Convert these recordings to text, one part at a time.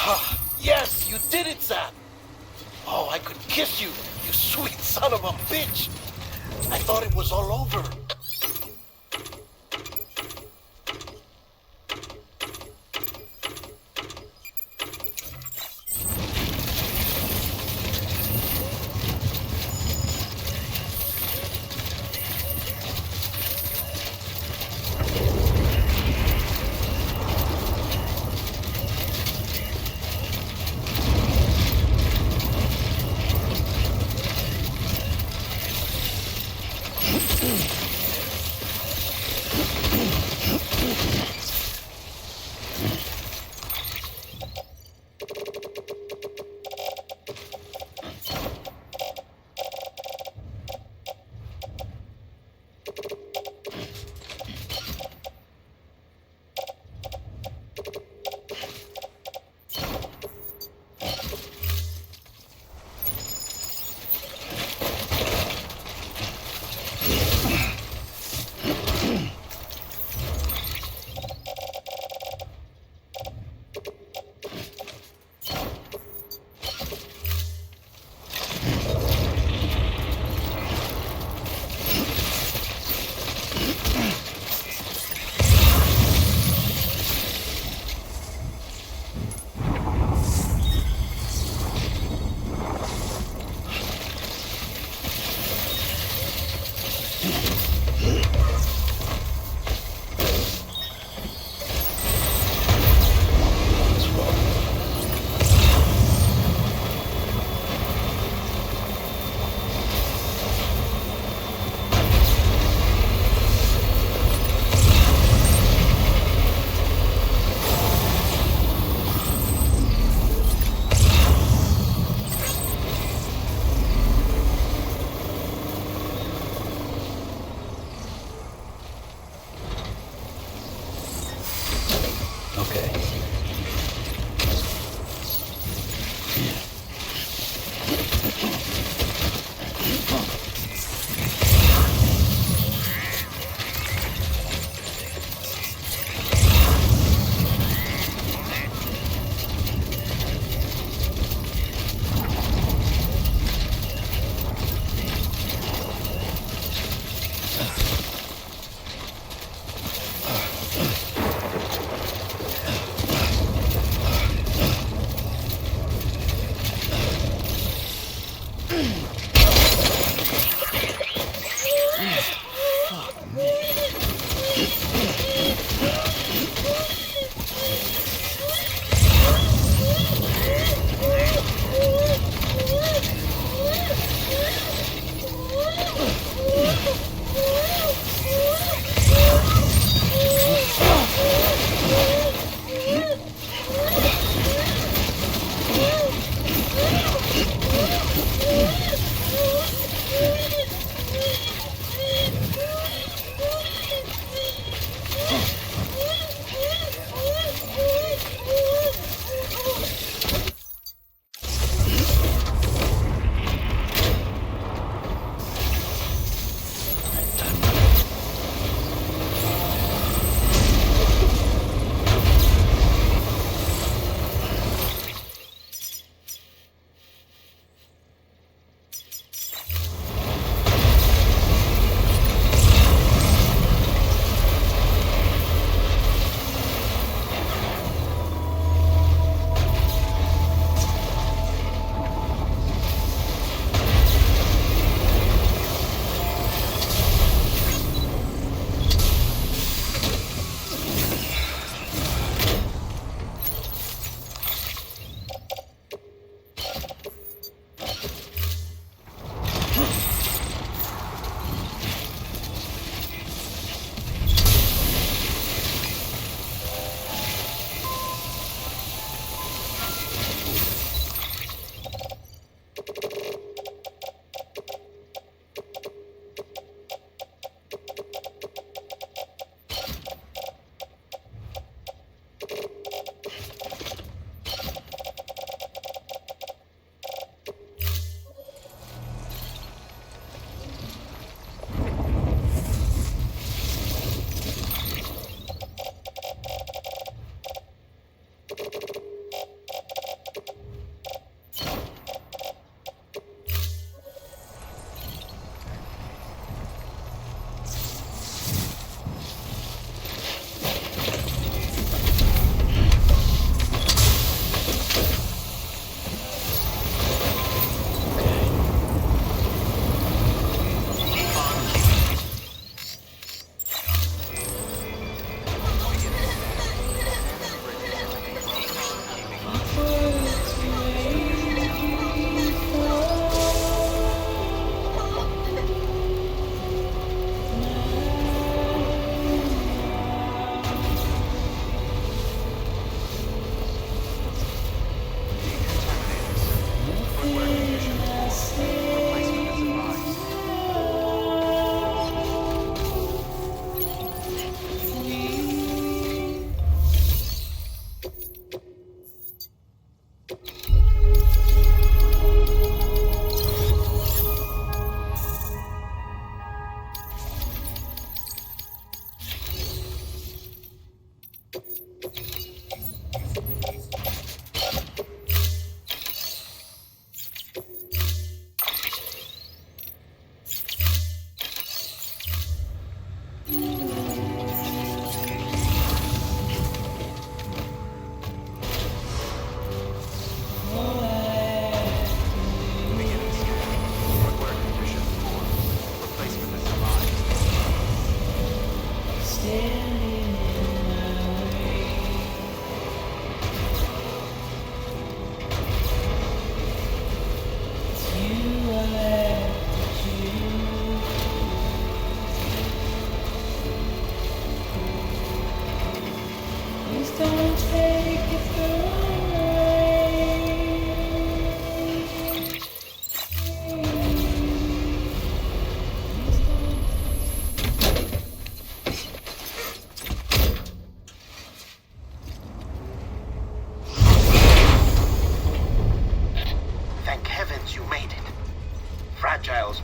Ah, yes, you did it, Zap. Oh, I could kiss you, you sweet son of a bitch. I thought it was all over.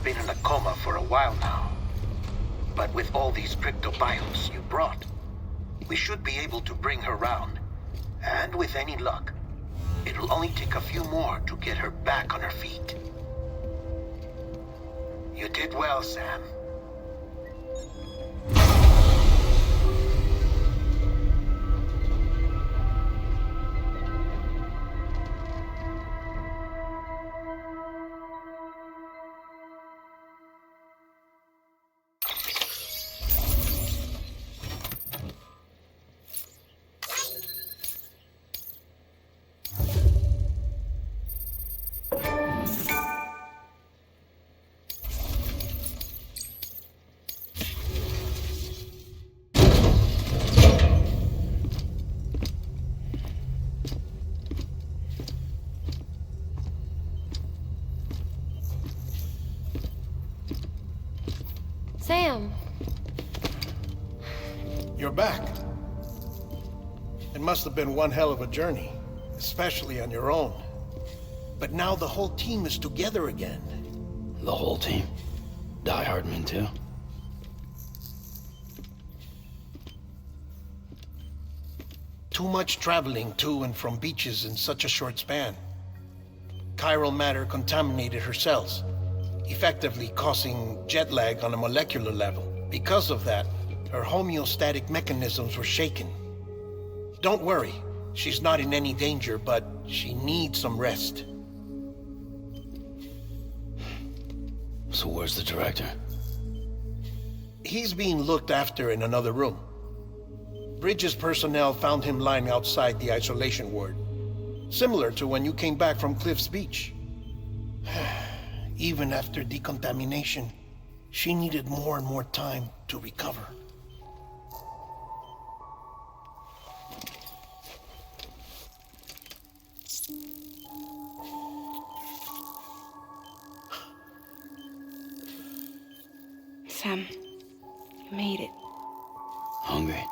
been in a coma for a while now. But with all these cryptobiotes you brought, we should be able to bring her round. And with any luck, it'll only take a few more to get her back on her feet. You did well, Sam. Sam! You're back. It must have been one hell of a journey, especially on your own. But now the whole team is together again. The whole team? Die Hardman too? Too much traveling to and from beaches in such a short span. Chiral matter contaminated her cells, effectively causing jet lag on a molecular level. Because of that, her homeostatic mechanisms were shaken. Don't worry, she's not in any danger, but she needs some rest. So where's the director? He's being looked after in another room. Bridges personnel found him lying outside the isolation ward, similar to when you came back from Cliff's Beach. Even after decontamination, she needed more and more time to recover. Sam, you made it. Hungry?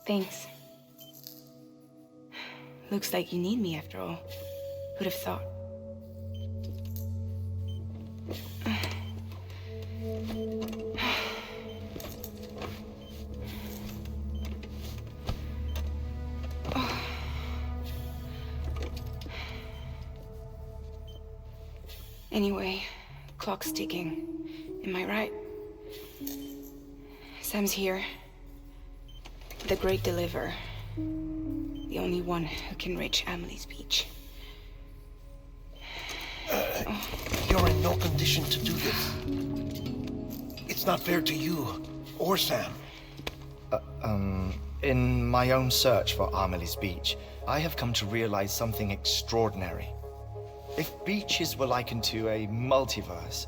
Thanks. Looks like you need me after all. Who'd have thought? Anyway, clock's ticking. Am I right? Sam's here. The Great Deliverer. The only one who can reach Amelie's Beach. You're in no condition to do this. It's not fair to you or Sam. In my own search for Amelie's Beach, I have come to realize something extraordinary. If beaches were likened to a multiverse,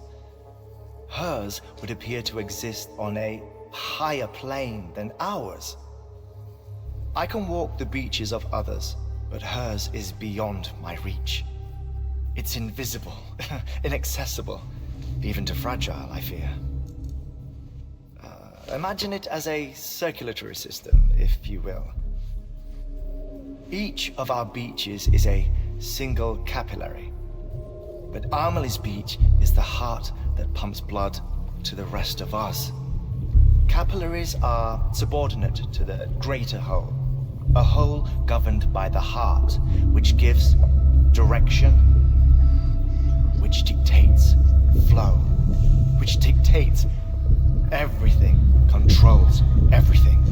hers would appear to exist on a higher plane than ours. I can walk the beaches of others, but hers is beyond my reach. It's invisible, inaccessible, even to Fragile, I fear. Imagine it as a circulatory system, if you will. Each of our beaches is a single capillary, but Amelie's Beach is the heart that pumps blood to the rest of us. Capillaries are subordinate to the greater whole, a whole governed by the heart, which gives direction, which dictates flow, which dictates everything, controls everything.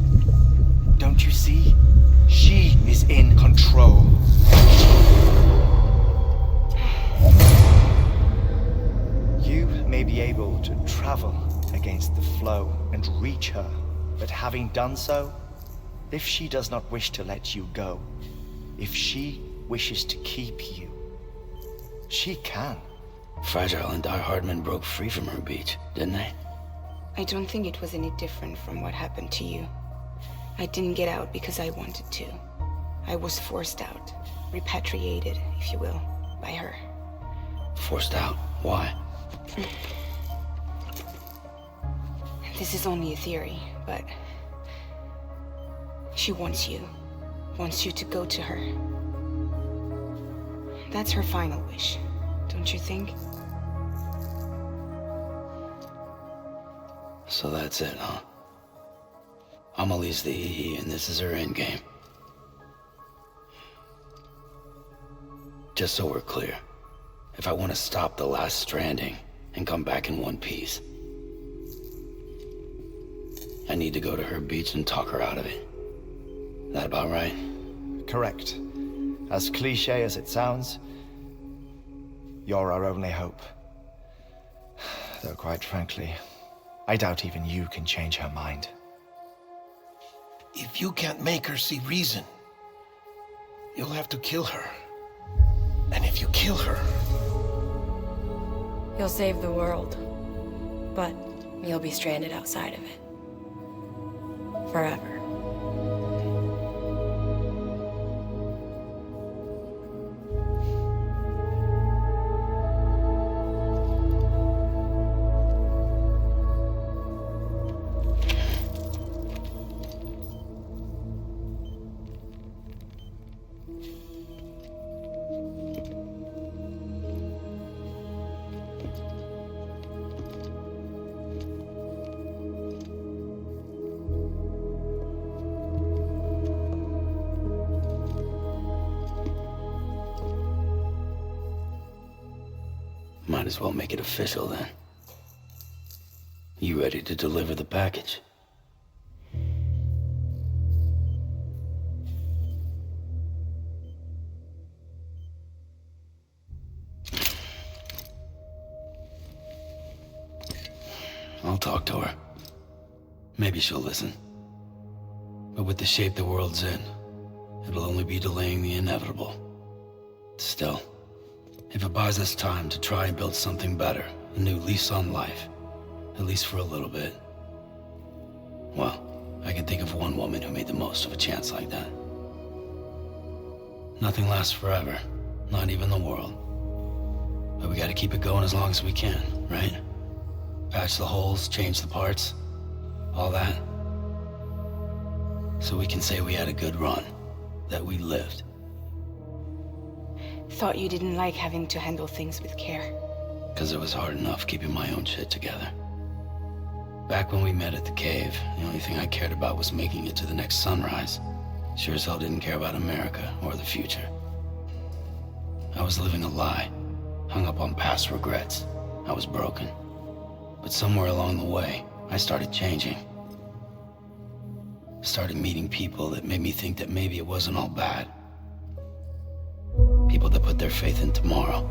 Don't you see? She is in control. You may be able to travel against the flow and reach her, but having done so, if she does not wish to let you go, if she wishes to keep you, she can. Fragile and Die Hardman broke free from her beach, didn't they? I don't think it was any different from what happened to you. I didn't get out because I wanted to. I was forced out, repatriated, if you will, by her. Forced out? Why? This is only a theory, but She wants you. Wants you to go to her. That's her final wish, don't you think? So that's it, huh? Amelie's the EE and this is her endgame. Just so we're clear, if I want to stop the last Stranding and come back in one piece, I need to go to her beach and talk her out of it. That about right? Correct. As cliche as it sounds, you're our only hope. Though quite frankly, I doubt even you can change her mind. If you can't make her see reason, you'll have to kill her. And if you kill her... You'll save the world, but you'll be stranded outside of it. Forever. Might as well make it official then. You ready to deliver the package? I'll talk to her. Maybe she'll listen. But with the shape the world's in, it'll only be delaying the inevitable. Still, if it buys us time to try and build something better, a new lease on life, at least for a little bit, well, I can think of one woman who made the most of a chance like that. Nothing lasts forever, not even the world. But we gotta keep it going as long as we can, right? Patch the holes, change the parts, all that. So we can say we had a good run, that we lived. Thought you didn't like having to handle things with care. 'Cause it was hard enough keeping my own shit together. Back when we met at the cave, the only thing I cared about was making it to the next sunrise. Sure as hell didn't care about America or the future. I was living a lie, hung up on past regrets. I was broken. But somewhere along the way, I started changing. Started meeting people that made me think that maybe it wasn't all bad. People that put their faith in tomorrow,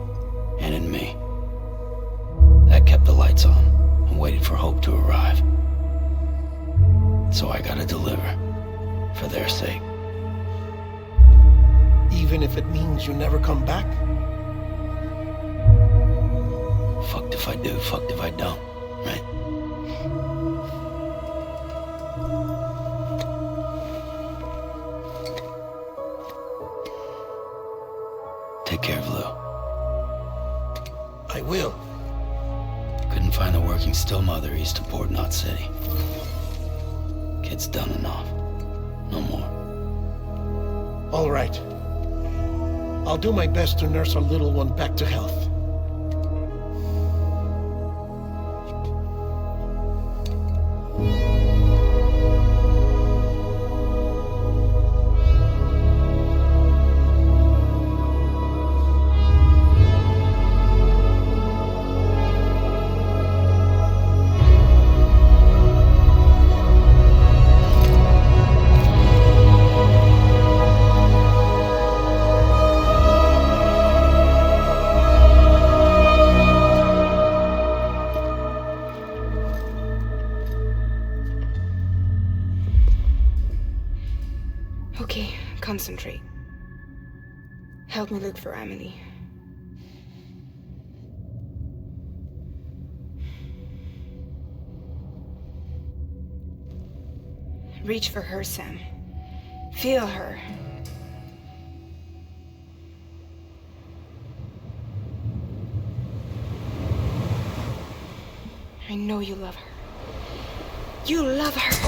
and in me. That kept the lights on, and waited for hope to arrive. So I gotta deliver, for their sake. Even if it means you never come back? Fucked if I do, fucked if I don't, right? Take care of Lou. I will. Couldn't find a working still mother east of Port Knot City. Kid's done enough. No more. All right. I'll do my best to nurse our little one back to health. Okay, concentrate. Help me look for Emily. Reach for her, Sam. Feel her. I know you love her. You love her!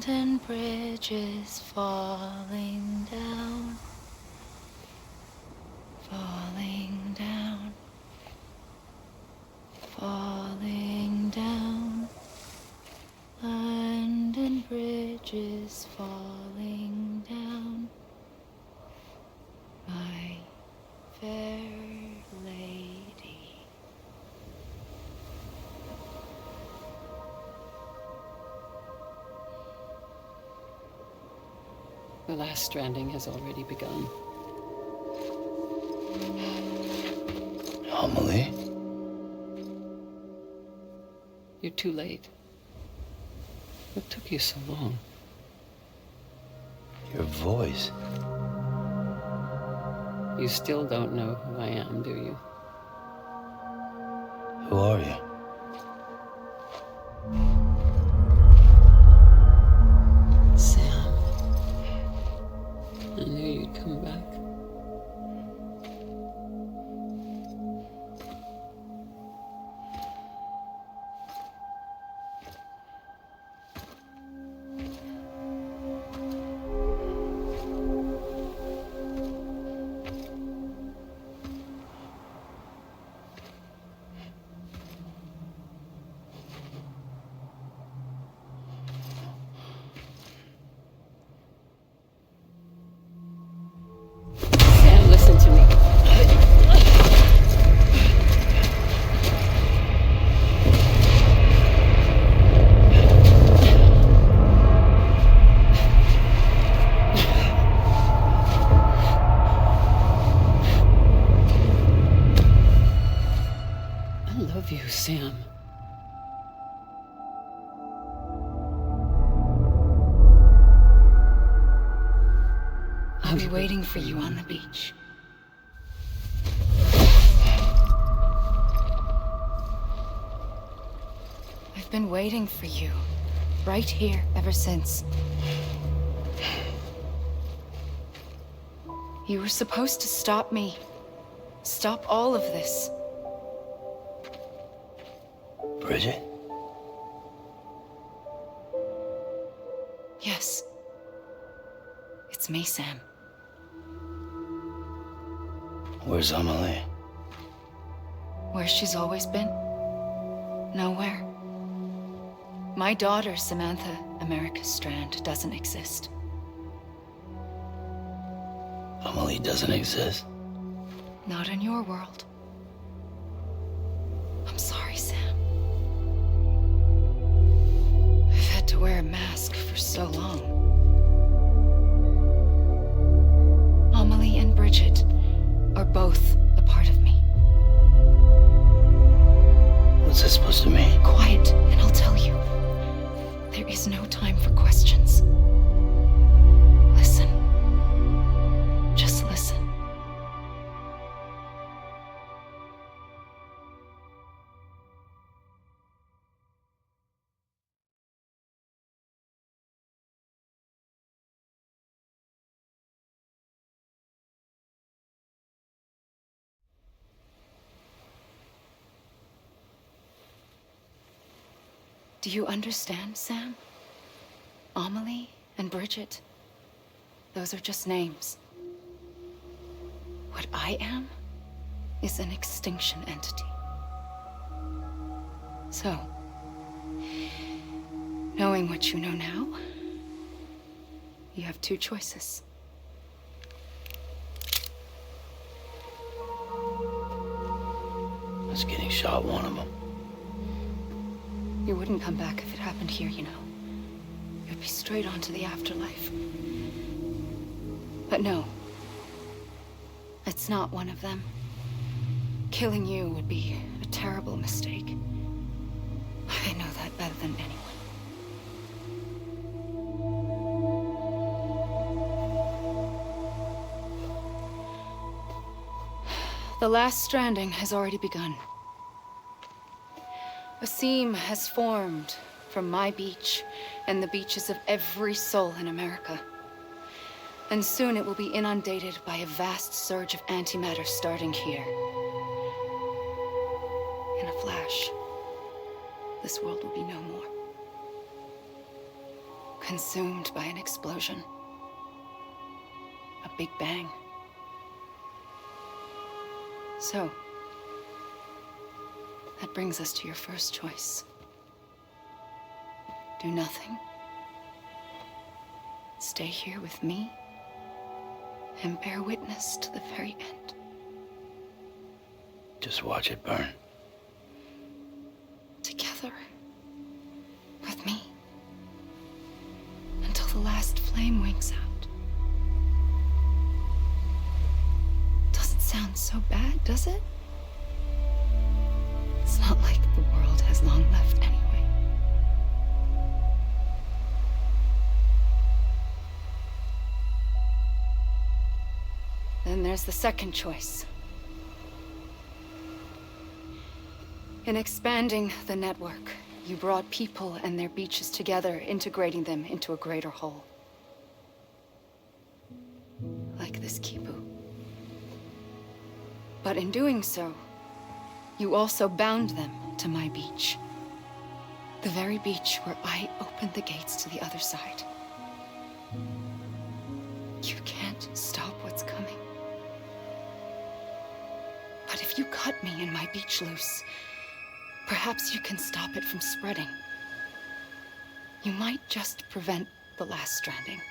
and bridges falling down, falling down, falling down. London Bridge is falling down, my fair lady. The last stranding has already begun. Amelie? You're too late. What took you so long? Your voice. You still don't know who I am, do you? Who are you? Sam. I knew you'd come back. Sam, listen to me. I love you, Sam. I'll be waiting for you on the beach. I've been waiting for you, right here, ever since. You were supposed to stop me. Stop all of this. Bridget? Yes. It's me, Sam. Where's Amelie? Where she's always been. Nowhere. My daughter, Samantha America Strand, doesn't exist. Amelie doesn't exist? Not in your world. I'm sorry, Sam. I've had to wear a mask for so long. Amelie and Bridget are both a part of me. What's that supposed to mean? Quiet, and I'll tell you. There is no time for questions. Listen. Just listen. Do you understand, Sam? Amelie and Bridget, those are just names. What I am is an extinction entity. So, knowing what you know now, you have two choices. It's getting shot, one of them. You wouldn't come back if it happened here, you know. You'd be straight on to the afterlife. But no. It's not one of them. Killing you would be a terrible mistake. I know that better than anyone. The last stranding has already begun. A seam has formed from my beach and the beaches of every soul in America. And soon it will be inundated by a vast surge of antimatter starting here. In a flash, this world will be no more. consumed by an explosion. A big bang. So, that brings us to your first choice. Do nothing. Stay here with me and bear witness to the very end. Just watch it burn. Together. With me. Until the last flame winks out. Doesn't sound so bad, does it? It's not like the world has long left anyway. Then there's the second choice. In expanding the network, you brought people and their beaches together, integrating them into a greater whole. Like this Kipu. But in doing so, you also bound them to my beach. The very beach where I opened the gates to the other side. You can't stop what's coming. But if you cut me and my beach loose, perhaps you can stop it from spreading. You might just prevent the last stranding.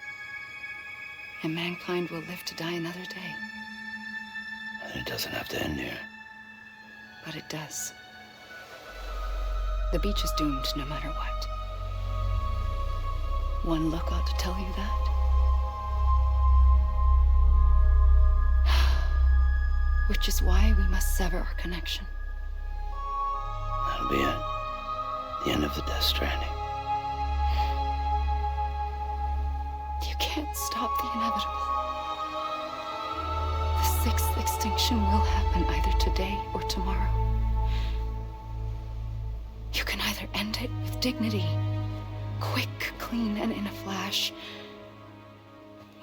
And mankind will live to die another day. And it doesn't have to end here. But it does. The beach is doomed no matter what. One look ought to tell you that. Which is why we must sever our connection. That'll be it. The end of the Death Stranding. You can't stop the inevitable. The sixth extinction will happen either today or tomorrow. You can either end it with dignity, quick, clean, and in a flash,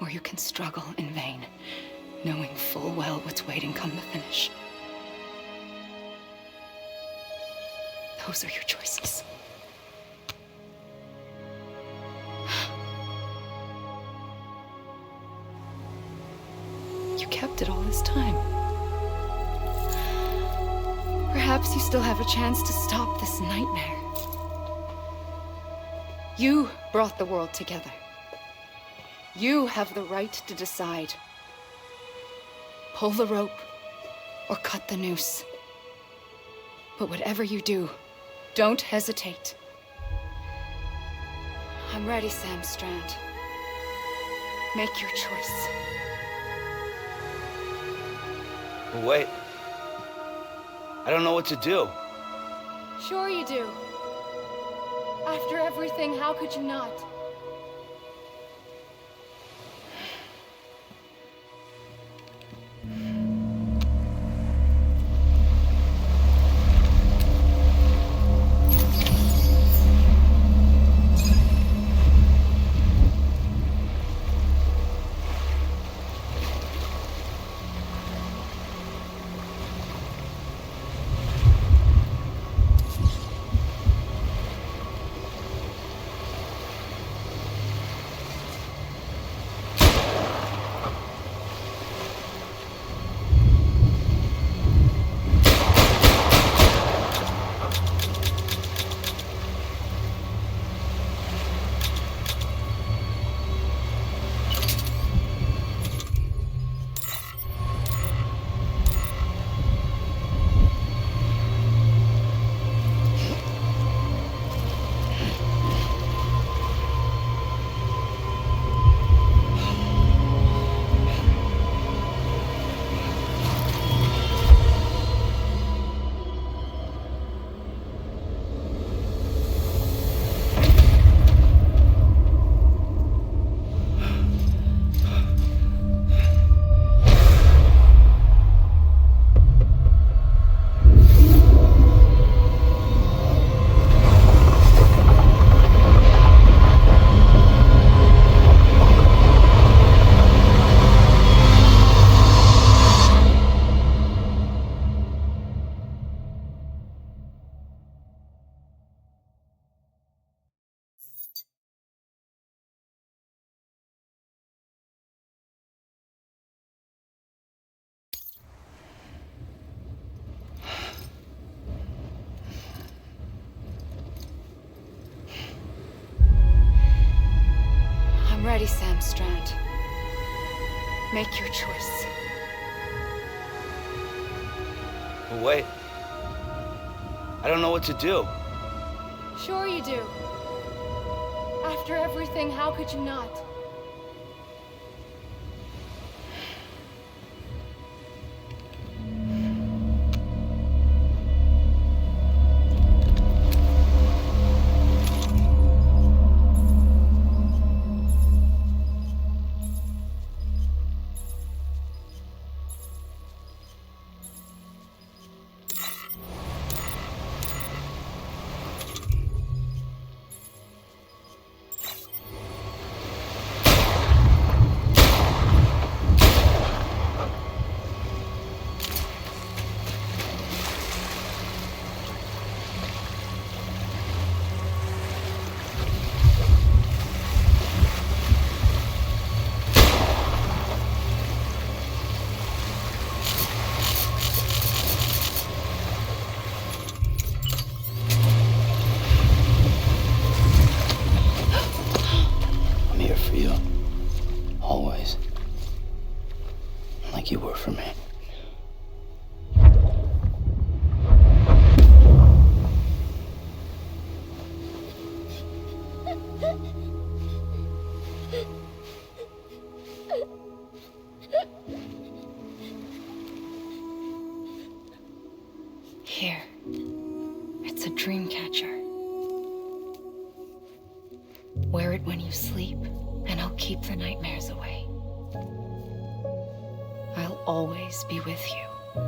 or you can struggle in vain, knowing full well what's waiting come the finish. Those are your choices. You kept it all this time. Perhaps you still have a chance to stop this nightmare. You brought the world together. You have the right to decide. Pull the rope or cut the noose. But whatever you do, don't hesitate. I'm ready, Sam Strand. Make your choice. But wait. I don't know what to do. Sure you do. After everything, how could you not? Strand. Make your choice. But wait. I don't know what to do. Sure you do. After everything, how could you not? I'm here for you. Always. Like you were for me. Here. It's a dream catcher. Wear it when you sleep, and I'll keep the nightmares away. I'll always be with you.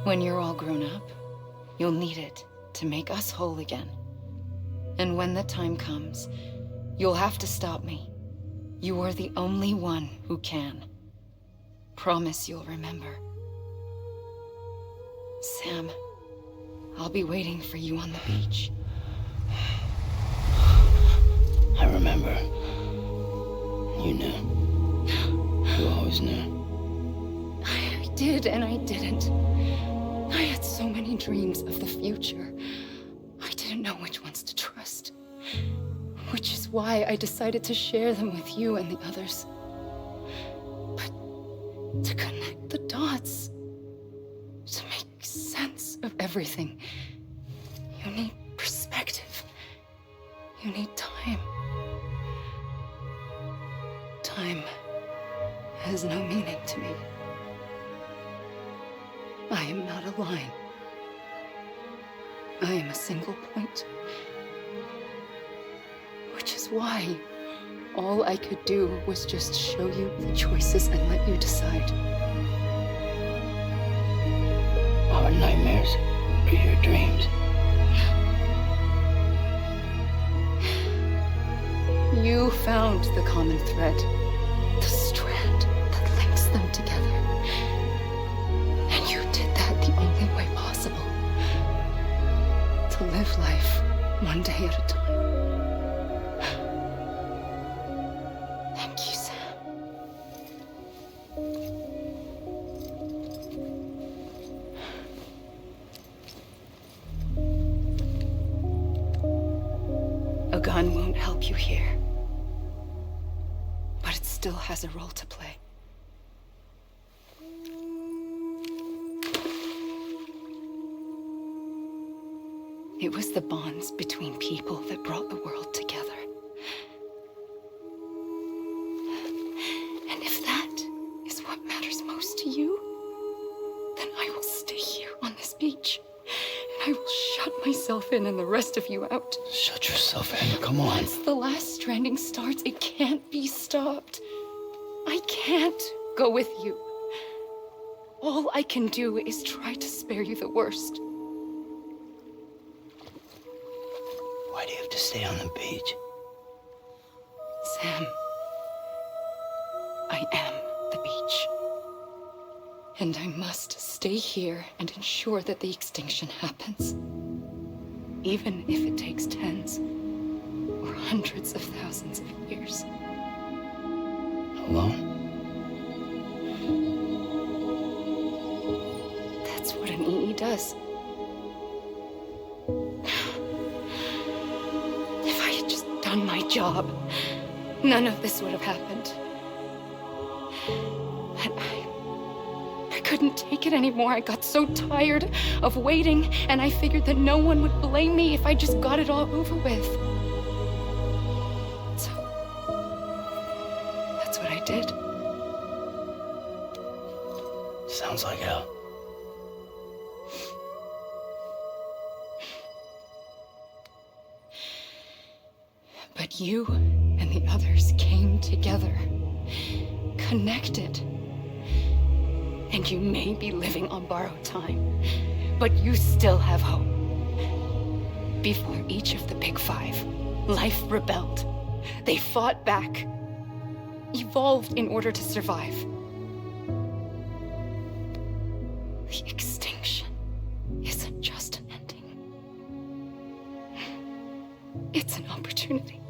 When you're all grown up, you'll need it to make us whole again. And when the time comes, you'll have to stop me. You are the only one who can. Promise you'll remember. Sam, I'll be waiting for you on the beach. I remember. You knew. You always knew. I did and I didn't. I had so many dreams of the future. I didn't know which ones to trust. Which is why I decided to share them with you and the others. But to connect the dots, to make sense of everything, you need perspective. You need time. Time has no meaning to me. I am not a line. I am a single point. Which is why all I could do was just show you the choices and let you decide. Our nightmares are your dreams. You found the common thread, the strand that links them together. And you did that the only way possible. To live life one day at a time. Thank you, Sam. A gun won't help you here. But it still has a role to play. It was the bonds between people that brought the world together. And if that is what matters most to you, then I will stay here on this beach. And I will shut myself in and the rest of you out. Shut yourself in. Come on. Once the last stranding starts, it can't be stopped. I can't go with you. All I can do is try to spare you the worst. Why do you have to stay on the beach? Sam, I am the beach. And I must stay here and ensure that the extinction happens. Even if it takes tens or hundreds of thousands of years. Alone? That's what an EE does. If I had just done my job, none of this would have happened. And I couldn't take it anymore. I got so tired of waiting, and I figured that no one would blame me if I just got it all over with. So, that's what I did. Sounds like hell. But you and the others came together, connected. And you may be living on borrowed time, but you still have hope. Before each of the Big Five, life rebelled. They fought back, evolved in order to survive. The extinction isn't just an ending. It's an opportunity.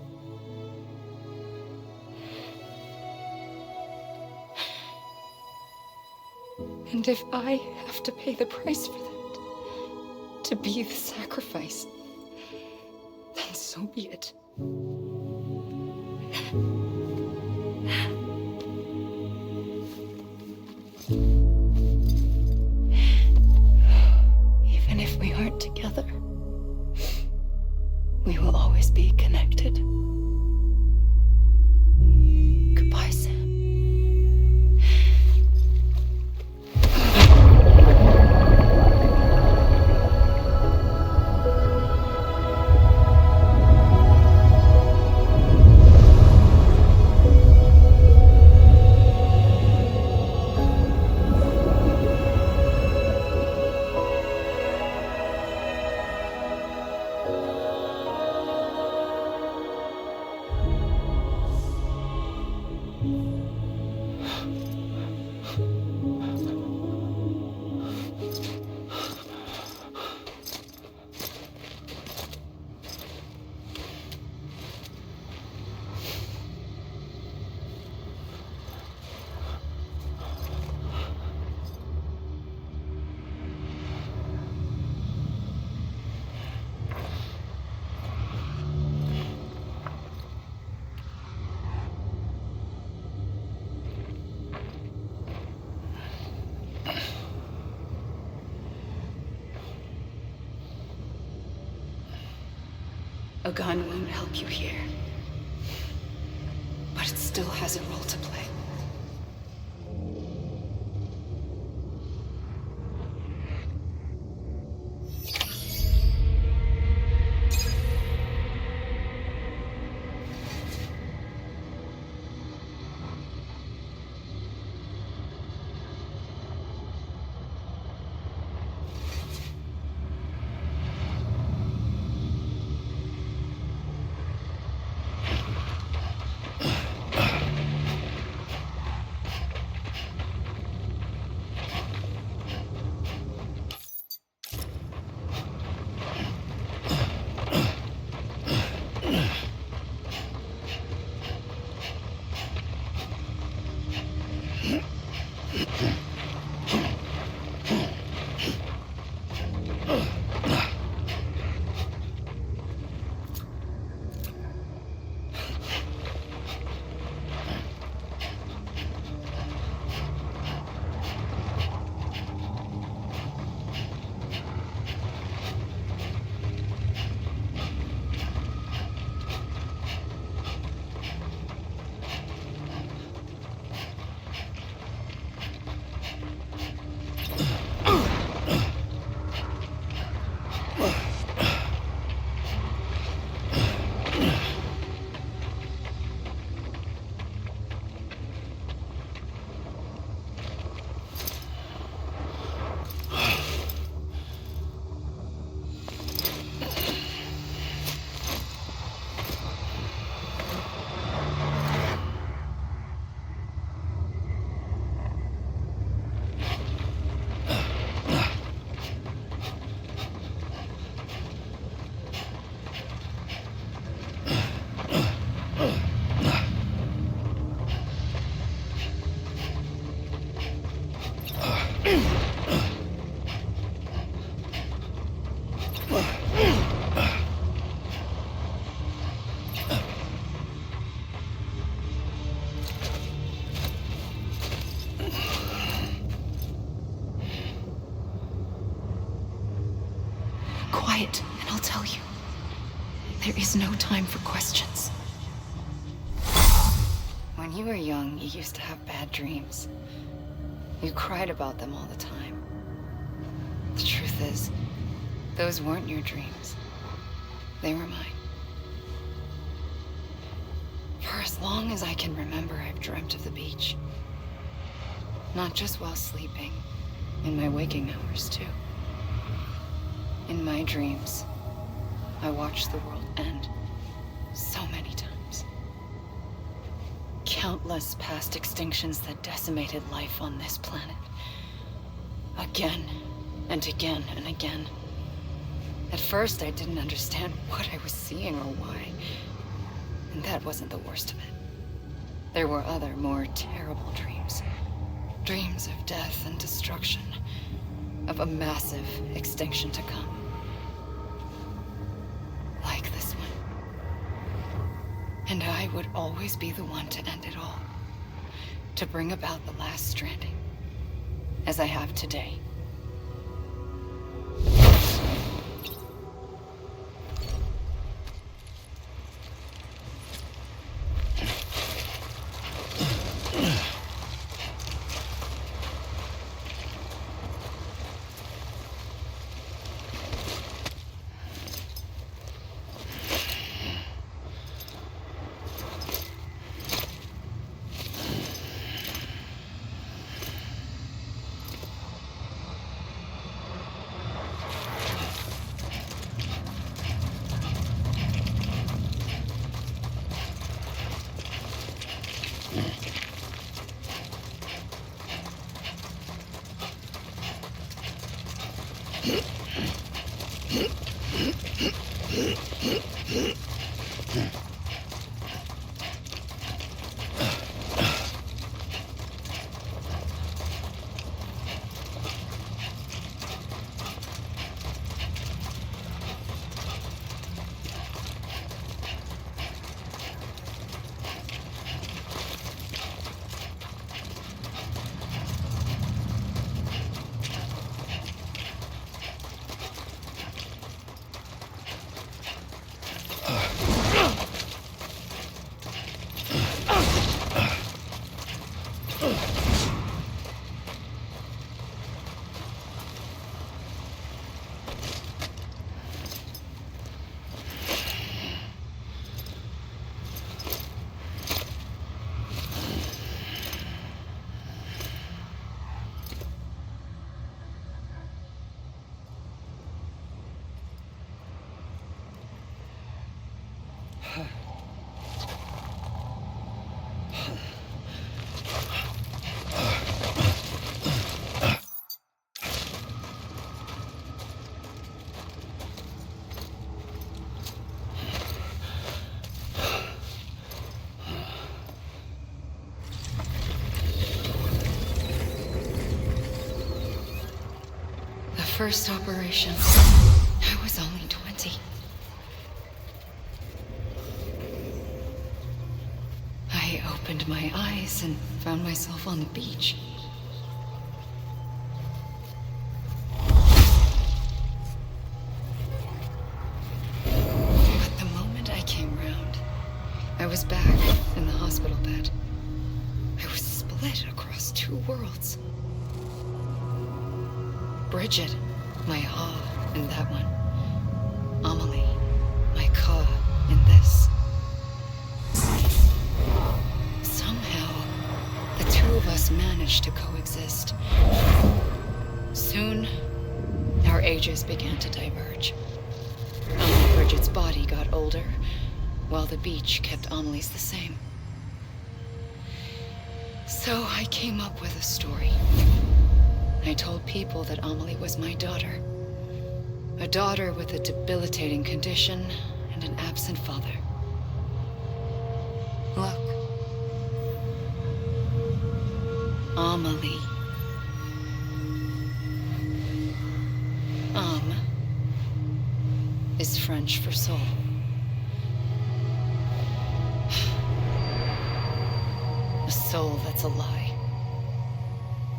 And if I have to pay the price for that, to be the sacrifice, then so be it. Even if we aren't together, we will always be connected. Goodbye, Sam. A gun won't help you here, but it still has a role to play. quiet, and I'll tell you. There is no time for questions. When you were young, you used to have bad dreams. You cried about them all the time. The truth is, those weren't your dreams. They were mine. For as long as I can remember, I've dreamt of the beach. Not just while sleeping, in my waking hours too. In my dreams, I watched the world end so many times. Countless past extinctions that decimated life on this planet. Again and again and again. At first, I didn't understand what I was seeing or why. And that wasn't the worst of it. There were other, more terrible dreams. Dreams of death and destruction. Of a massive extinction to come. Like this one. And I would always be the one to end it all. To bring about the last stranding. As I have today. First operation, I was only 20. I opened my eyes and found myself on the beach. But the moment I came round, I was back in the hospital bed. I was split across two worlds. Bridget, my Ha in that one. Amelie, my Ka in this. Somehow, the two of us managed to coexist. Soon, our ages began to diverge. Bridget's body got older, while the beach kept Amelie's the same. So I came up with a story. I told people that Amelie was my daughter. A daughter with a debilitating condition and an absent father. Look. Amelie. Is French for soul. A soul that's a lie.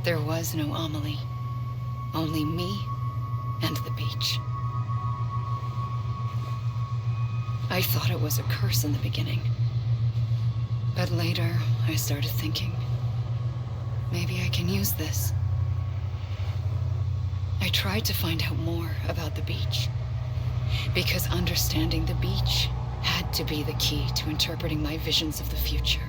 There was no Amelie. Only me and the beach. I thought it was a curse in the beginning. But later, I started thinking, maybe I can use this. I tried to find out more about the beach, because understanding the beach had to be the key to interpreting my visions of the future.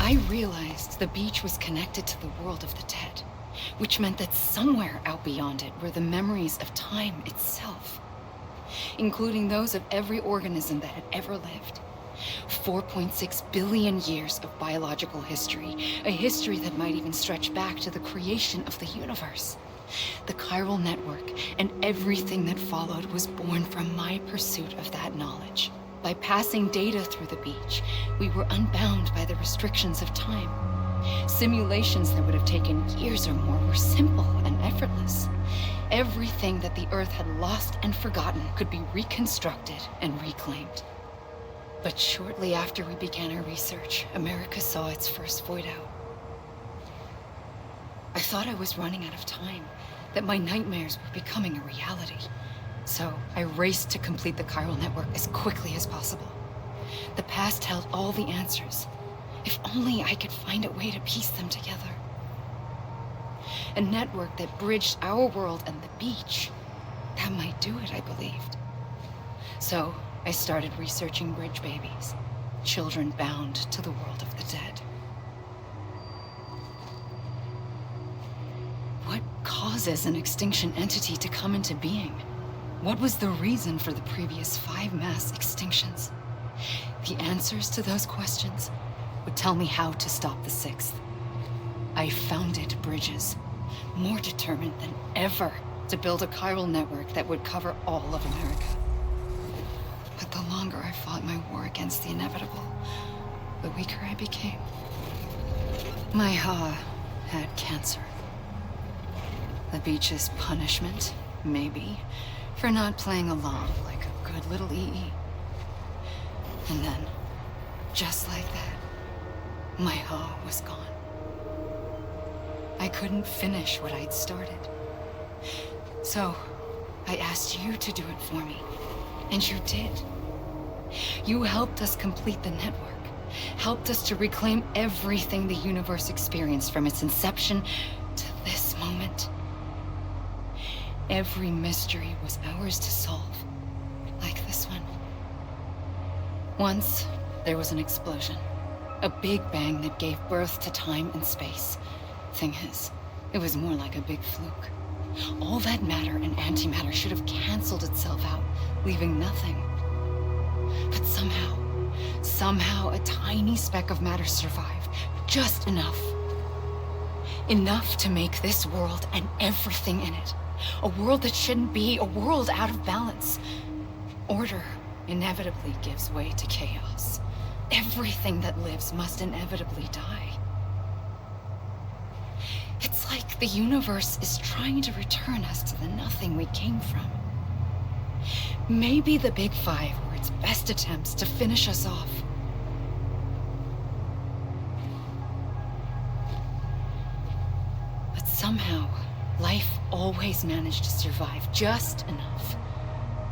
I realized the beach was connected to the world of the dead, which meant that somewhere out beyond it were the memories of time itself, including those of every organism that had ever lived. 4.6 billion years of biological history, a history that might even stretch back to the creation of the universe. The chiral network and everything that followed was born from my pursuit of that knowledge. By passing data through the beach, we were unbound by the restrictions of time. Simulations that would have taken years or more were simple and effortless. Everything that the Earth had lost and forgotten could be reconstructed and reclaimed. But shortly after we began our research, America saw its first void out. I thought I was running out of time, that my nightmares were becoming a reality. So I raced to complete the chiral network as quickly as possible. The past held all the answers. If only I could find a way to piece them together. A network that bridged our world and the beach. That might do it, I believed. So I started researching bridge babies, children bound to the world of the dead. What causes an extinction entity to come into being? What was the reason for the previous 5 mass extinctions? The answers to those questions would tell me how to stop the 6th. I founded bridges, more determined than ever to build a chiral network that would cover all of America. But the longer I fought my war against the inevitable, the weaker I became. My Ha had cancer. The beach's punishment, maybe, for not playing along like a good little EE. And then, just like that, my Ha was gone. I couldn't finish what I'd started. So, I asked you to do it for me, and you did. You helped us complete the network, helped us to reclaim everything the universe experienced from its inception to this moment. Every mystery was ours to solve, like this one. Once, there was an explosion. A big bang that gave birth to time and space. Thing is, It was more like a big fluke. All that matter and antimatter should have canceled itself out, leaving nothing. But somehow a tiny speck of matter survived. Just enough. Enough to make this world and everything in it. A world that shouldn't be, a world out of balance. Order inevitably gives way to chaos. Everything that lives must inevitably die. It's like the universe is trying to return us to the nothing we came from. Maybe the Big Five were its best attempts to finish us off. But somehow, life always managed to survive just enough.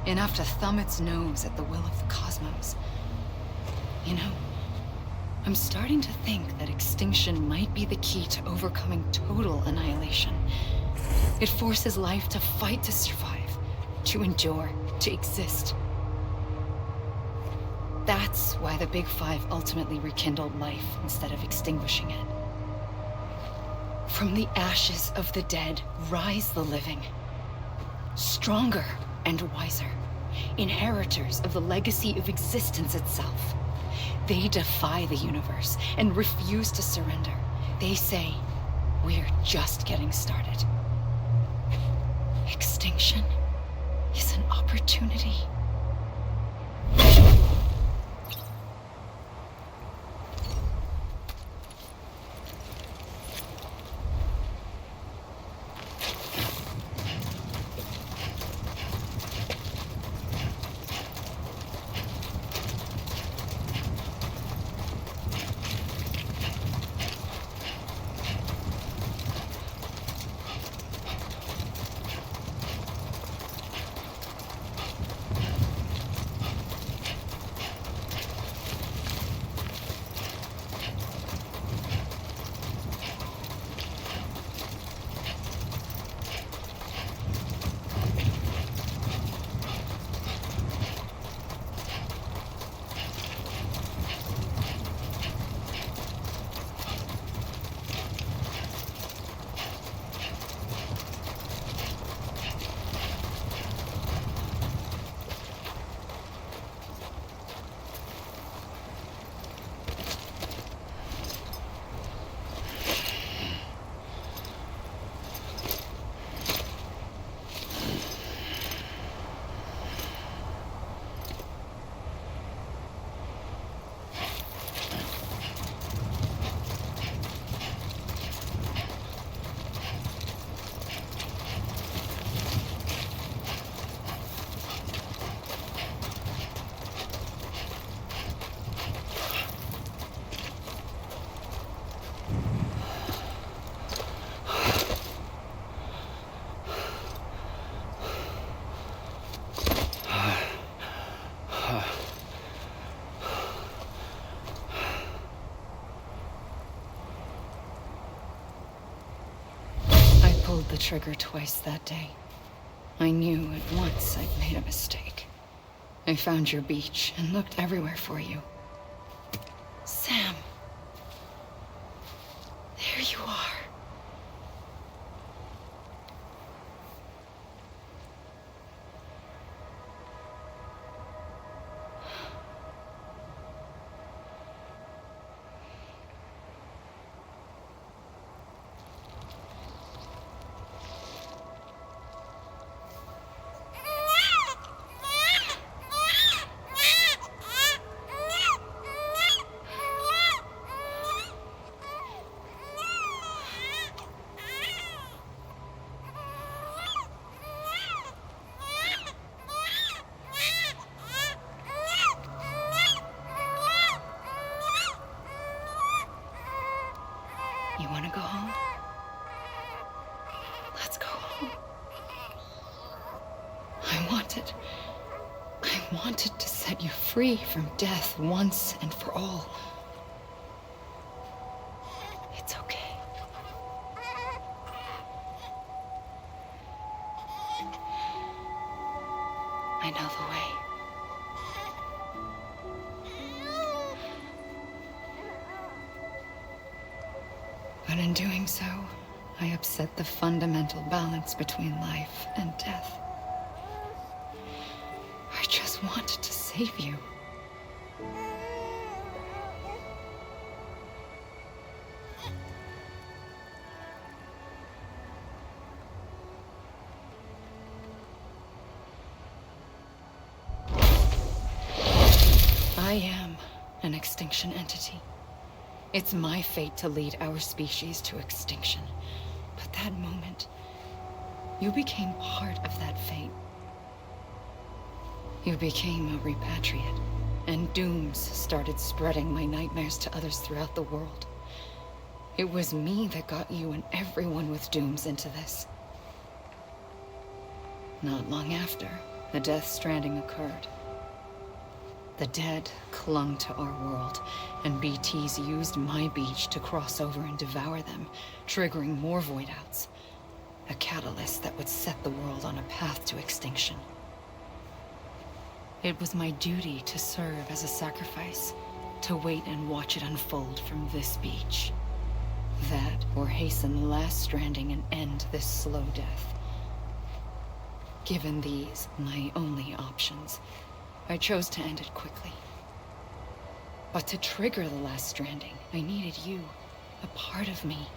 Enough to thumb its nose at the will of the cosmos. You know, I'm starting to think that extinction might be the key to overcoming total annihilation. It forces life to fight to survive, to endure, to exist. That's why the Big Five ultimately rekindled life instead of extinguishing it. From the ashes of the dead rise the living. Stronger and wiser. Inheritors of the legacy of existence itself. They defy the universe and refuse to surrender. They say, we're just getting started. Extinction is an opportunity. Pulled the trigger twice that day. I knew at once I'd made a mistake. I found your beach and looked everywhere for you. Sam. There you are. You want to go home? Let's go home. I wanted to set you free from death once and for all. It's okay. I know the way. But in doing so, I upset the fundamental balance between life and death. I just wanted to save you. I am an extinction entity. It's my fate to lead our species to extinction. But that moment, you became part of that fate. You became a repatriate, and dooms started spreading my nightmares to others throughout the world. It was me that got you and everyone with dooms into this. Not long after, the Death Stranding occurred. The dead clung to our world, and BTs used my beach to cross over and devour them, triggering more void-outs. A catalyst that would set the world on a path to extinction. It was my duty to serve as a sacrifice, to wait and watch it unfold from this beach. That, or hasten the last stranding and end this slow death. Given these, my only options, I chose to end it quickly. But to trigger the last stranding, I needed you, a part of me.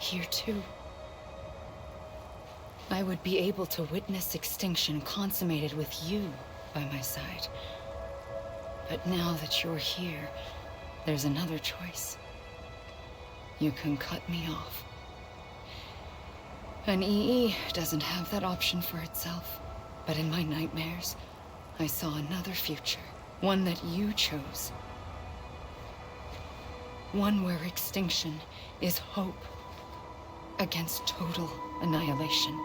Here too. I would be able to witness extinction consummated with you by my side. But now that you're here, there's another choice. You can cut me off. An EE doesn't have that option for itself. But in my nightmares, I saw another future. One that you chose. One where extinction is hope against total annihilation.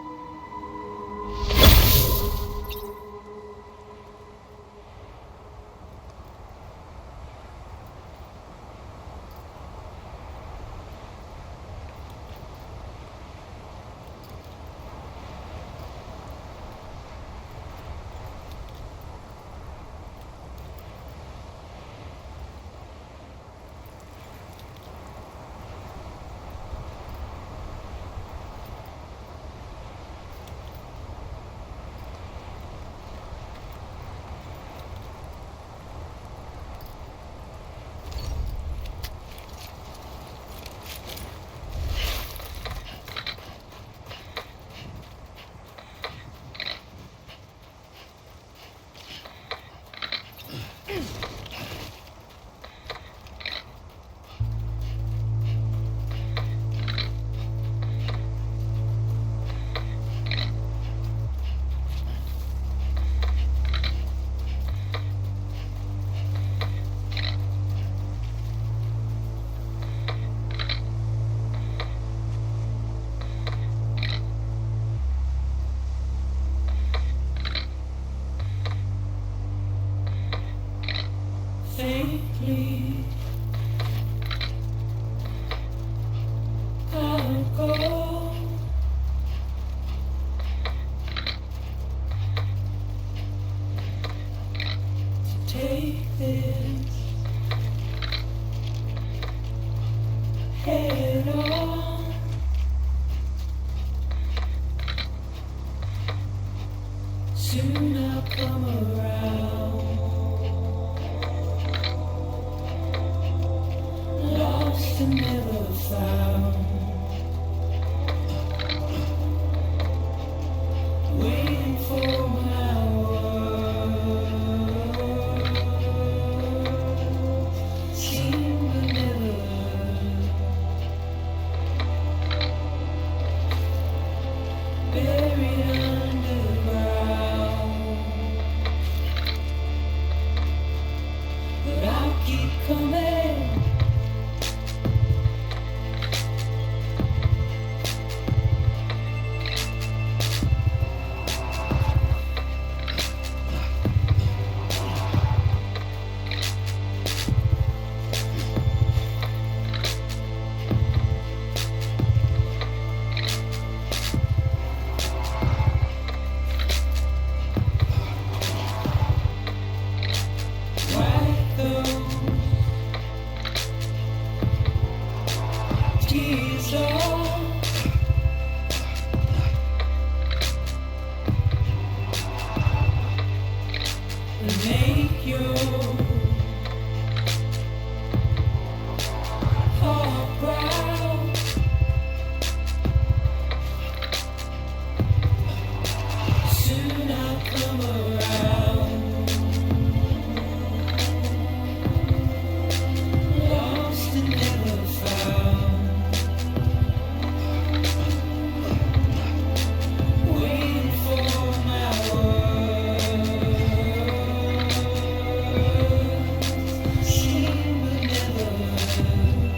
Faintly, I'll go. To take this head on. Soon I'll come around. Lost and never found. Waiting for my world. Seem to never. Buried underground. But I'll keep coming. make your heart proud. Soon I'll come around. Lost and never found. Waiting for my word. Seen but never heard.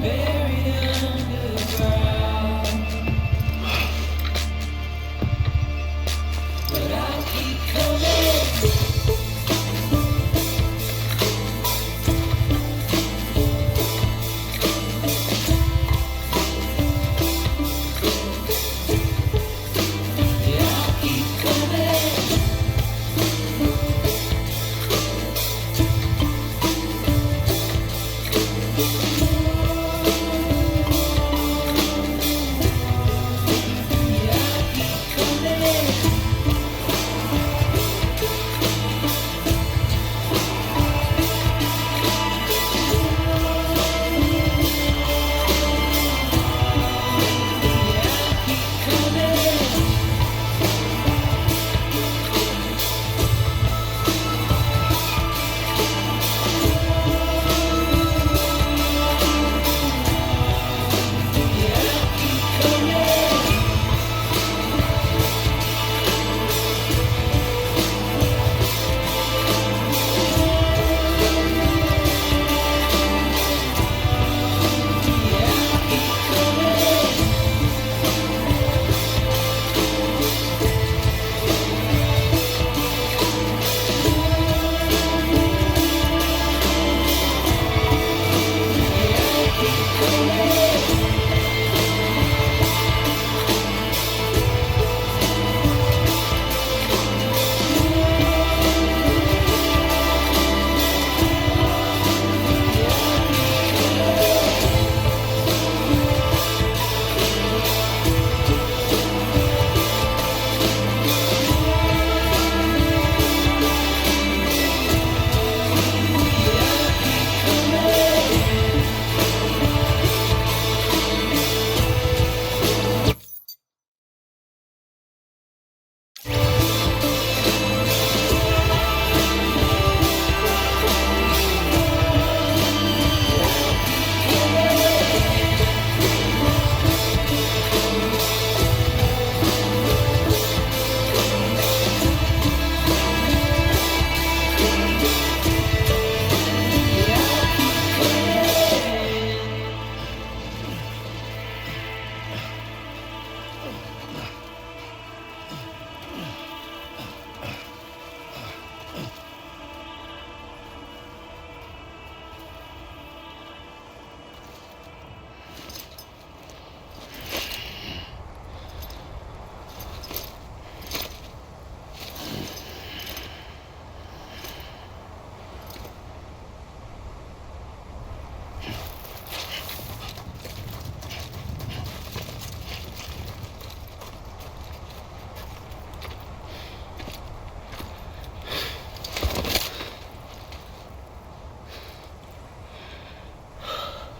Buried underground. But I'll keep coming. Yeah, I'll keep coming. Yeah, I'll keep coming.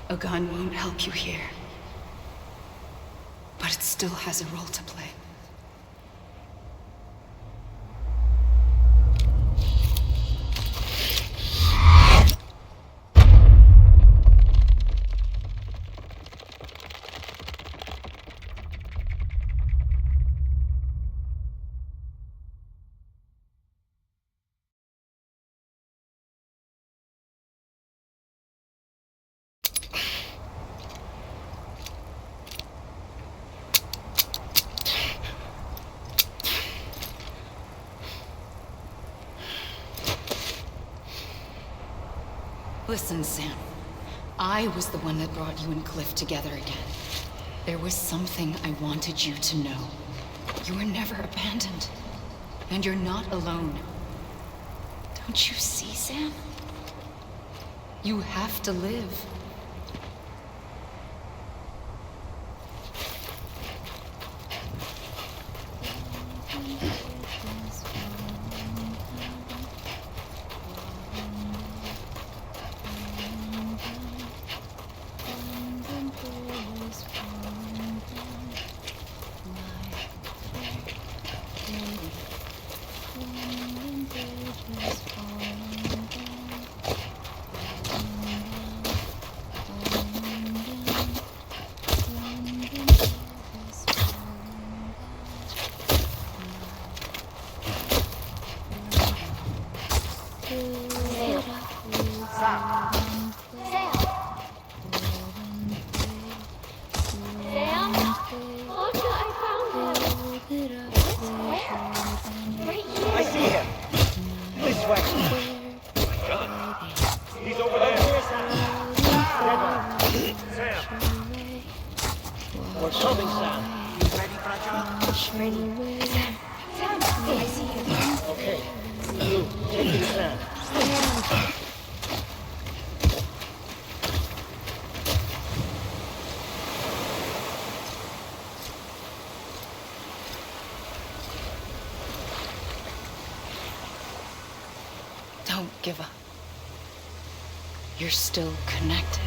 A gun won't help you here. But it still has a role to play. Listen, Sam. I was the one that brought you and Cliff together again. There was something I wanted you to know. You were never abandoned. And you're not alone. Don't you see, Sam? You have to live. I see him. This way. He's over there. Sam. We're coming, Sam. You ready for a job? Ready? Sam, I see him. Okay. You, take it, Sam. Don't give up. You're still connected.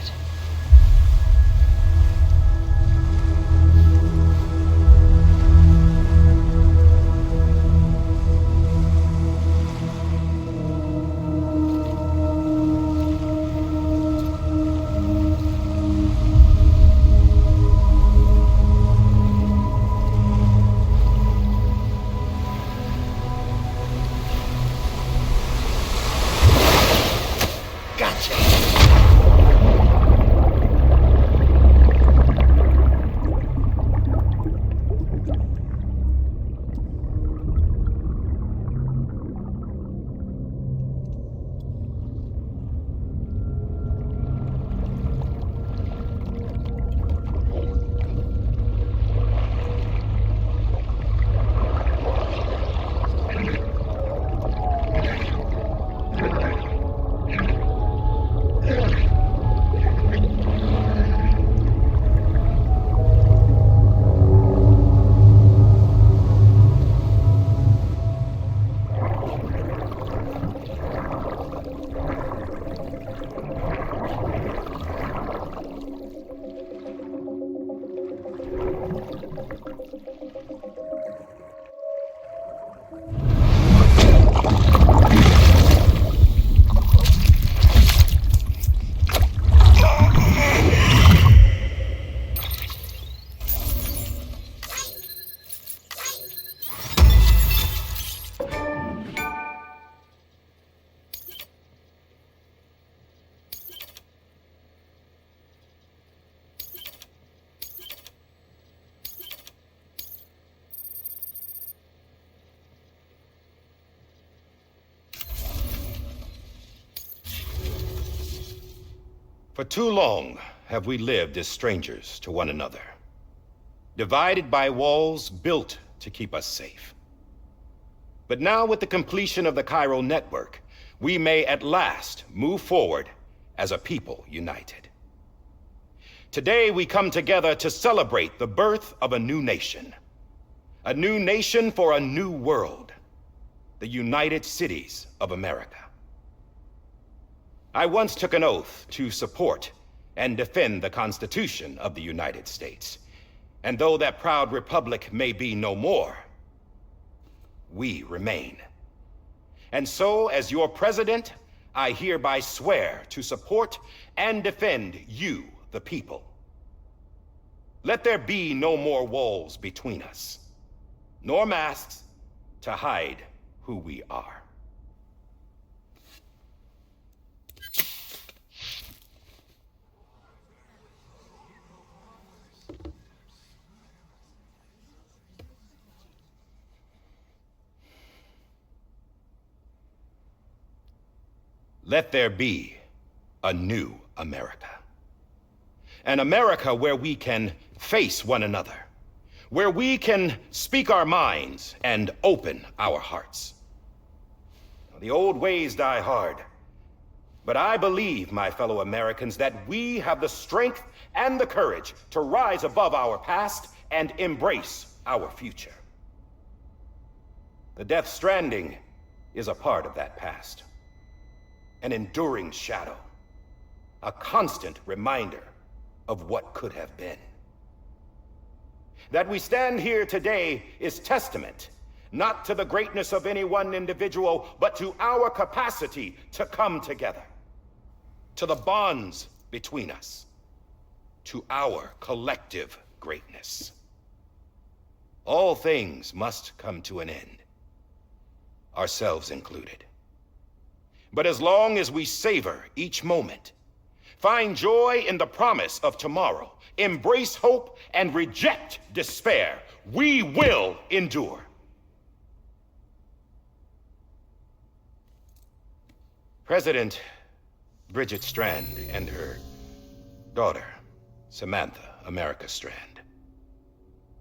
For too long have we lived as strangers to one another, divided by walls built to keep us safe. But now, with the completion of the chiral network, we may at last move forward as a people united. Today we come together to celebrate the birth of a new nation for a new world, the United Cities of America. I once took an oath to support and defend the Constitution of the United States. And though that proud republic may be no more, we remain. And so, as your president, I hereby swear to support and defend you, the people. Let there be no more walls between us, nor masks to hide who we are. Let there be a new America. An America where we can face one another, where we can speak our minds and open our hearts. The old ways die hard, but I believe, my fellow Americans, that we have the strength and the courage to rise above our past and embrace our future. The Death Stranding is a part of that past. An enduring shadow, a constant reminder of what could have been. That we stand here today is testament not to the greatness of any one individual, but to our capacity to come together, to the bonds between us, to our collective greatness. All things must come to an end, ourselves included. But as long as we savor each moment, find joy in the promise of tomorrow, embrace hope, and reject despair, we will endure. President Bridget Strand and her daughter, Samantha America Strand,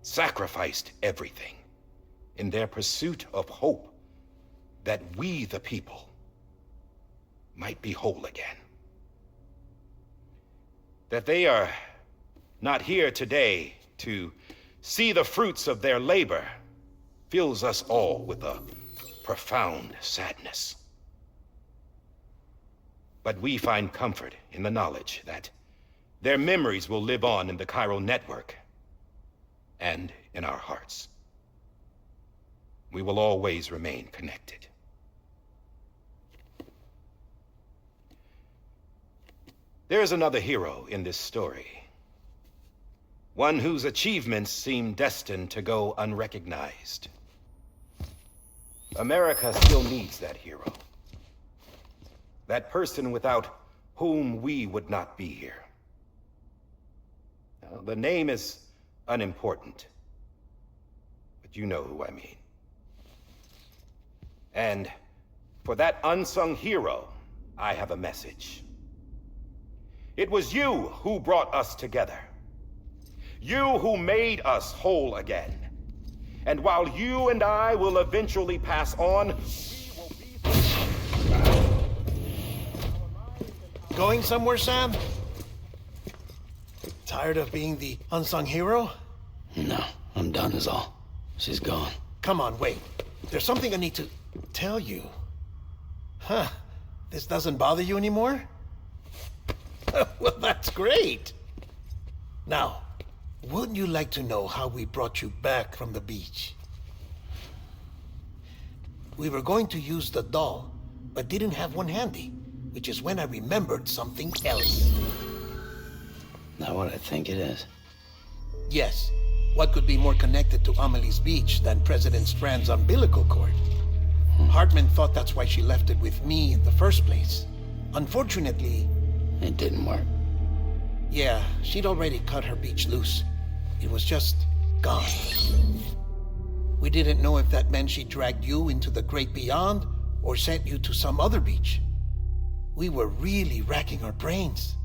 sacrificed everything in their pursuit of hope that we, the people, might be whole again. That they are not here today to see the fruits of their labor fills us all with a profound sadness. But we find comfort in the knowledge that their memories will live on in the chiral network and in our hearts. We will always remain connected. There is another hero in this story. One whose achievements seem destined to go unrecognized. America still needs that hero. That person without whom we would not be here. Now, the name is unimportant, but you know who I mean. And for that unsung hero, I have a message. It was you who brought us together. You who made us whole again. And while you and I will eventually pass on, Going somewhere, Sam? Tired of being the unsung hero? No, I'm done is all. She's gone. Come on, wait. There's something I need to tell you. Huh. This doesn't bother you anymore? Well, that's great. Now, wouldn't you like to know how we brought you back from the beach? We were going to use the doll, but didn't have one handy, which is when I remembered something else. Not what I think it is. Yes. What could be more connected to Amelie's beach than President Strand's umbilical cord? Hartman thought that's why she left it with me in the first place. Unfortunately... It didn't work. Yeah, she'd already cut her beach loose. It was just gone. We didn't know if that meant she dragged you into the great beyond or sent you to some other beach. We were really racking our brains.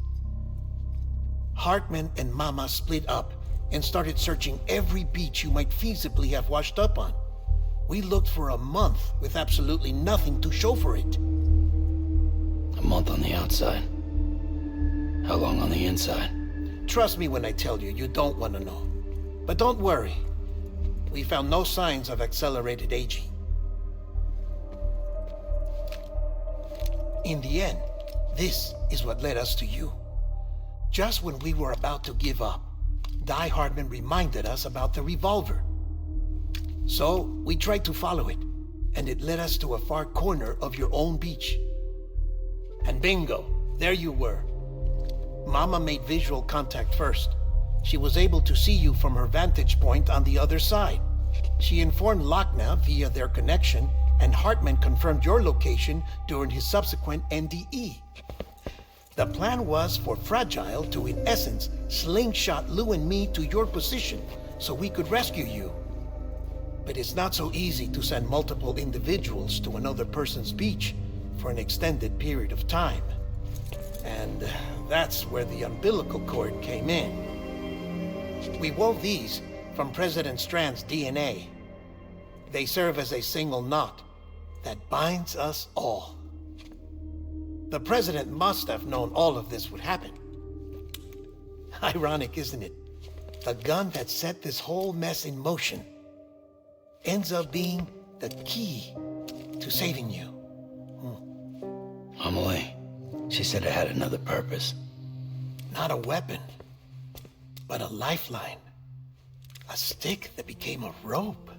Hartman and Mama split up and started searching every beach you might feasibly have washed up on. We looked for a month with absolutely nothing to show for it. A month on the outside. How long on the inside? Trust me when I tell you, you don't want to know. But don't worry. We found no signs of accelerated aging. In the end, this is what led us to you. Just when we were about to give up, Die Hardman reminded us about the revolver. So, we tried to follow it, and it led us to a far corner of your own beach. And bingo, there you were. Mama made visual contact first. She was able to see you from her vantage point on the other side. She informed Lochna via their connection, and Hartman confirmed your location during his subsequent NDE. The plan was for Fragile to, in essence, slingshot Lou and me to your position so we could rescue you. But it's not so easy to send multiple individuals to another person's beach for an extended period of time. And that's where the umbilical cord came in. We wove these from President Strand's DNA. They serve as a single knot that binds us all. The President must have known all of this would happen. Ironic, isn't it? The gun that set this whole mess in motion ends up being the key to saving you. Amelie, she said it had another purpose. Not a weapon, but a lifeline. A stick that became a rope.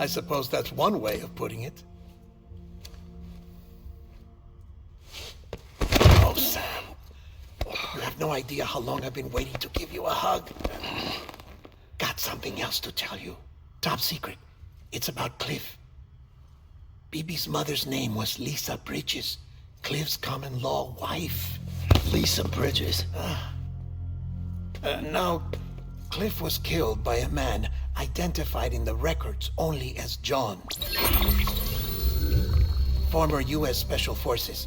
I suppose that's one way of putting it. Oh, Sam. You have no idea how long I've been waiting to give you a hug. Got something else to tell you. Top secret. It's about Cliff. BB's mother's name was Lisa Bridges, Cliff's common-law wife. Lisa Bridges. Now, Cliff was killed by a man identified in the records only as John. Former U.S. Special Forces.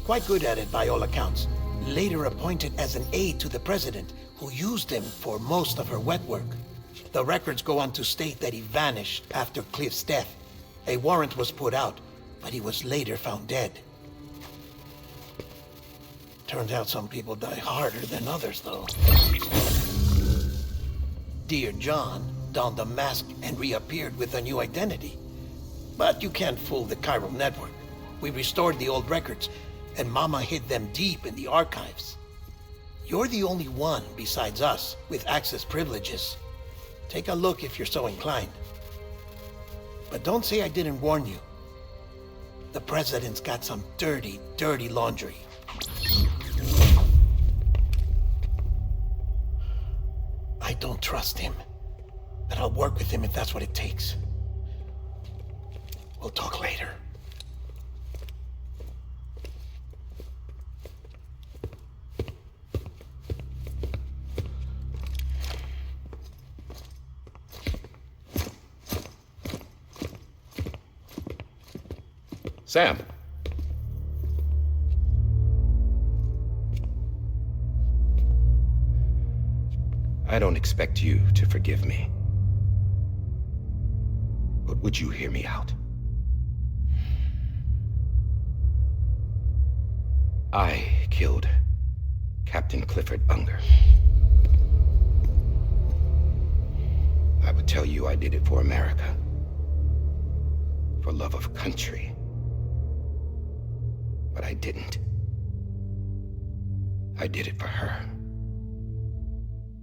Quite good at it by all accounts. Later appointed as an aide to the president, who used him for most of her wet work. The records go on to state that he vanished after Cliff's death. A warrant was put out, but he was later found dead. Turns out some people die harder than others, though. Dear John donned a mask and reappeared with a new identity. But you can't fool the chiral network. We restored the old records, and Mama hid them deep in the archives. You're the only one besides us with access privileges. Take a look if you're so inclined. But don't say I didn't warn you. The president's got some dirty, dirty laundry. I don't trust him, but I'll work with him if that's what it takes. We'll talk later. Sam. I don't expect you to forgive me. But would you hear me out? I killed Captain Clifford Unger. I would tell you I did it for America. For love of country. But I didn't. I did it for her.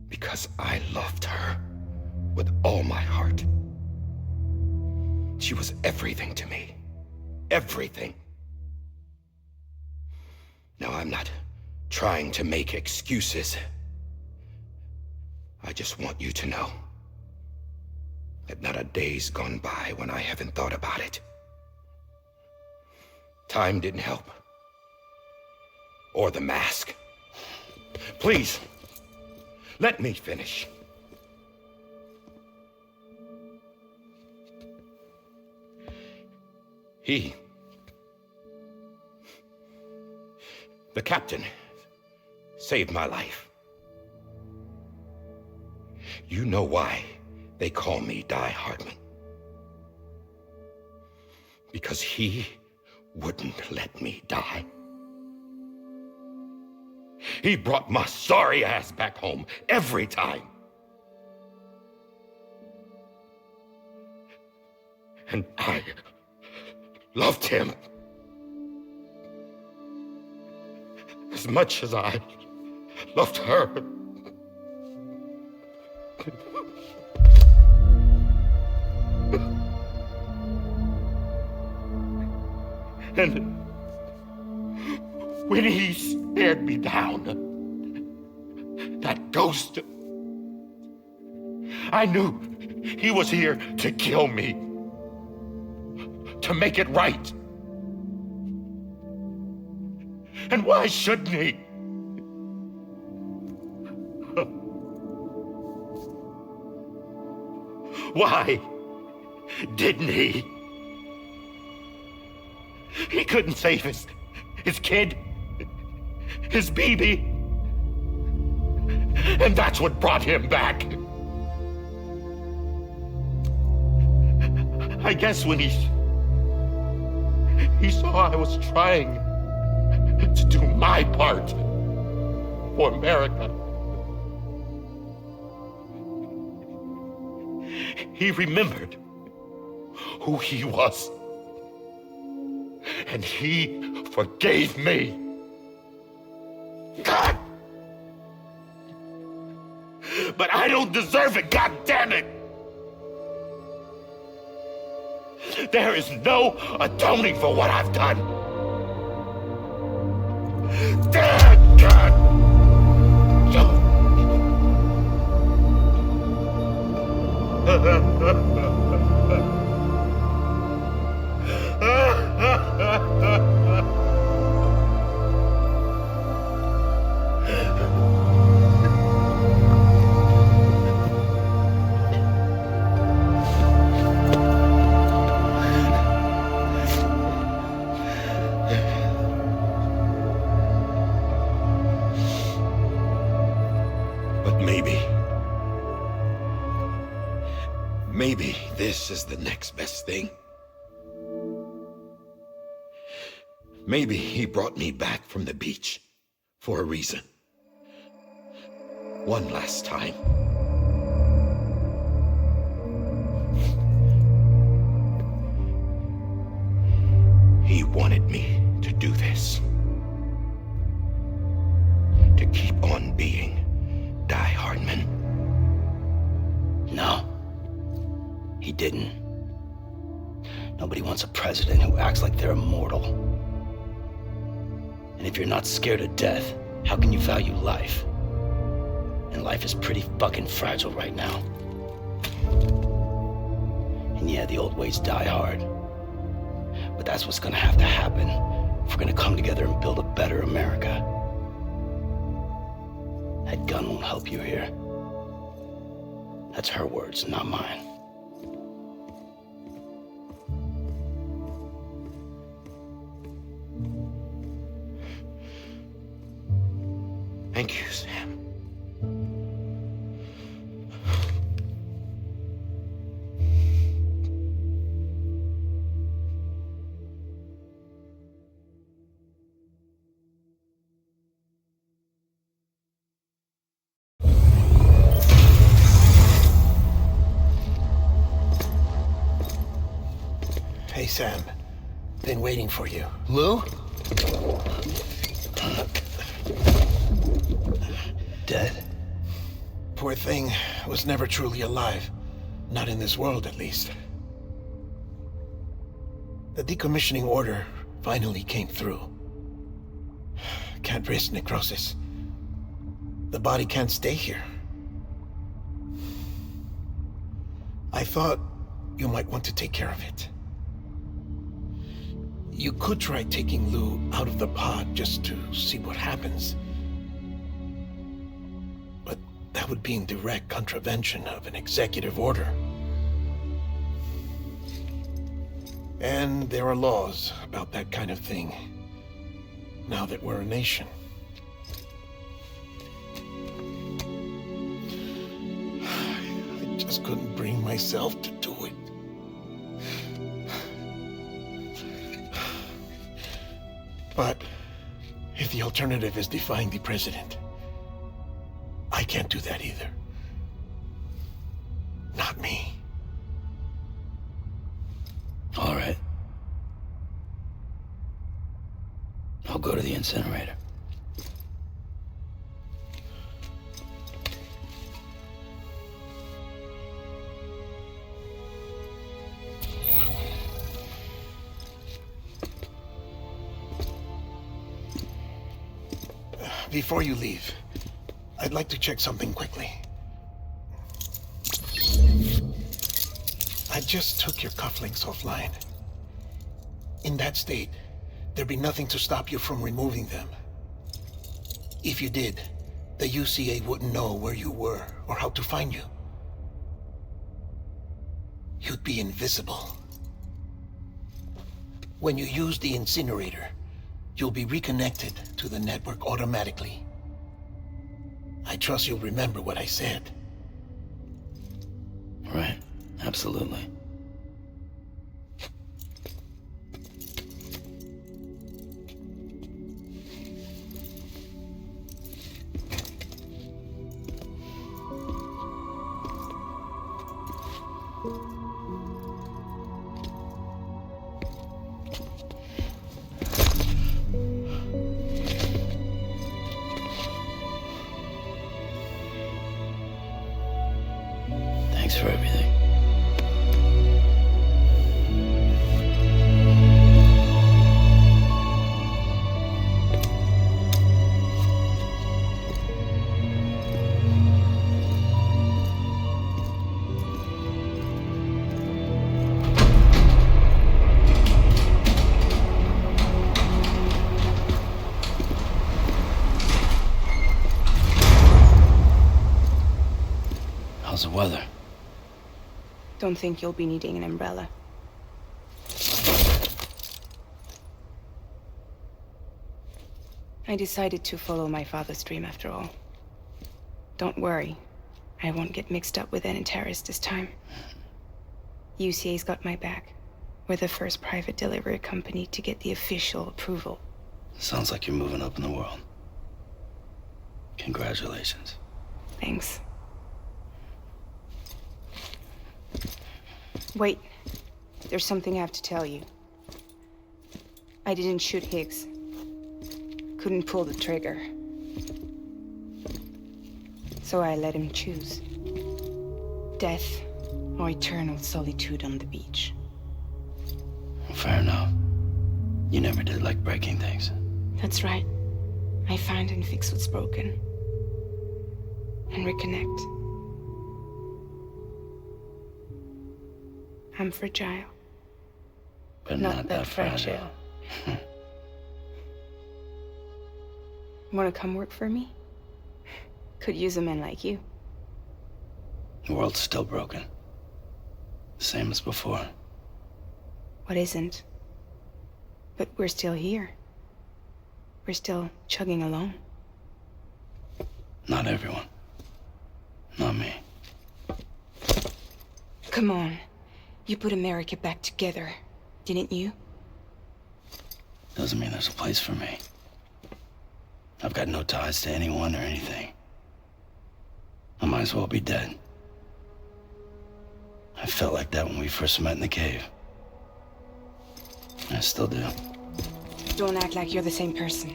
Because I loved her with all my heart. She was everything to me. Everything. Now, I'm not trying to make excuses. I just want you to know that not a day's gone by when I haven't thought about it. Time didn't help. Or the mask. Please, let me finish. The captain, saved my life. You know why they call me Die Hardman. Because he wouldn't let me die. He brought my sorry ass back home every time. And I loved him as much as I loved her. And when he stared me down, that ghost, I knew he was here to kill me, to make it right. And why shouldn't he? Why didn't he? He couldn't save his kid, his baby. And that's what brought him back. I guess when he saw I was trying to do my part for America, he remembered who he was. And he forgave me. God! But I don't deserve it, God damn it! There is no atoning for what I've done. Dad, God! But maybe this is the next best thing. Maybe he brought me back from the beach for a reason. One last time. He wanted me to do this. To keep on being Die Hardman. No. He didn't. Nobody wants a president who acts like they're immortal. And if you're not scared of death, how can you value life? And life is pretty fucking fragile right now. And yeah, the old ways die hard. But that's what's gonna have to happen if we're gonna come together and build a better America. That gun won't help you here. That's her words, not mine. Thank you, Sam. Hey, Sam. Been waiting for you. Lou? Dead? Poor thing was never truly alive. Not in this world, at least. The decommissioning order finally came through. Can't risk necrosis. The body can't stay here. I thought you might want to take care of it. You could try taking Lou out of the pod just to see what happens. But that would be in direct contravention of an executive order. And there are laws about that kind of thing, now that we're a nation. I just couldn't bring myself to do it. But if the alternative is defying the president, I can't do that either. Not me. All right. I'll go to the incinerator. Before you leave, I'd like to check something quickly. I just took your cufflinks offline. In that state, there'd be nothing to stop you from removing them. If you did, the UCA wouldn't know where you were or how to find you. You'd be invisible. When you use the incinerator, you'll be reconnected to the network automatically. I trust you'll remember what I said. Right, absolutely. Thanks for everything. weather. Don't think you'll be needing an umbrella. I decided to follow my father's dream after all. Don't worry. I won't get mixed up with any terrorists this time. UCA's got my back. We're the first private delivery company to get the official approval. Sounds like you're moving up in the world. Congratulations. Thanks. Wait. There's something I have to tell you. I didn't shoot Higgs. Couldn't pull the trigger. So I let him choose. Death or eternal solitude on the beach. Fair enough. You never did like breaking things. That's right. I find and fix what's broken. And reconnect. I'm fragile. But not that fragile. Wanna come work for me? Could use a man like you. The world's still broken. Same as before. What isn't? But we're still here. We're still chugging along. Not everyone. Not me. Come on. You put America back together, didn't you? Doesn't mean there's a place for me. I've got no ties to anyone or anything. I might as well be dead. I felt like that when we first met in the cave. I still do. Don't act like you're the same person.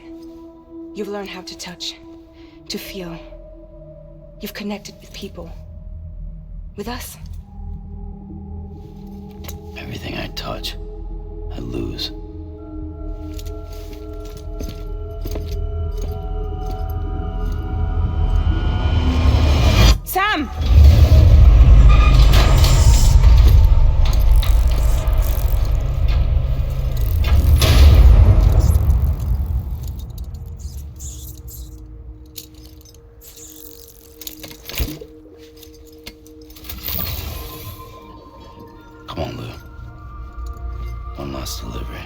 You've learned how to touch, to feel. You've connected with people. With us. Everything I touch, I lose. Sam! Come on, Lou. One last delivery.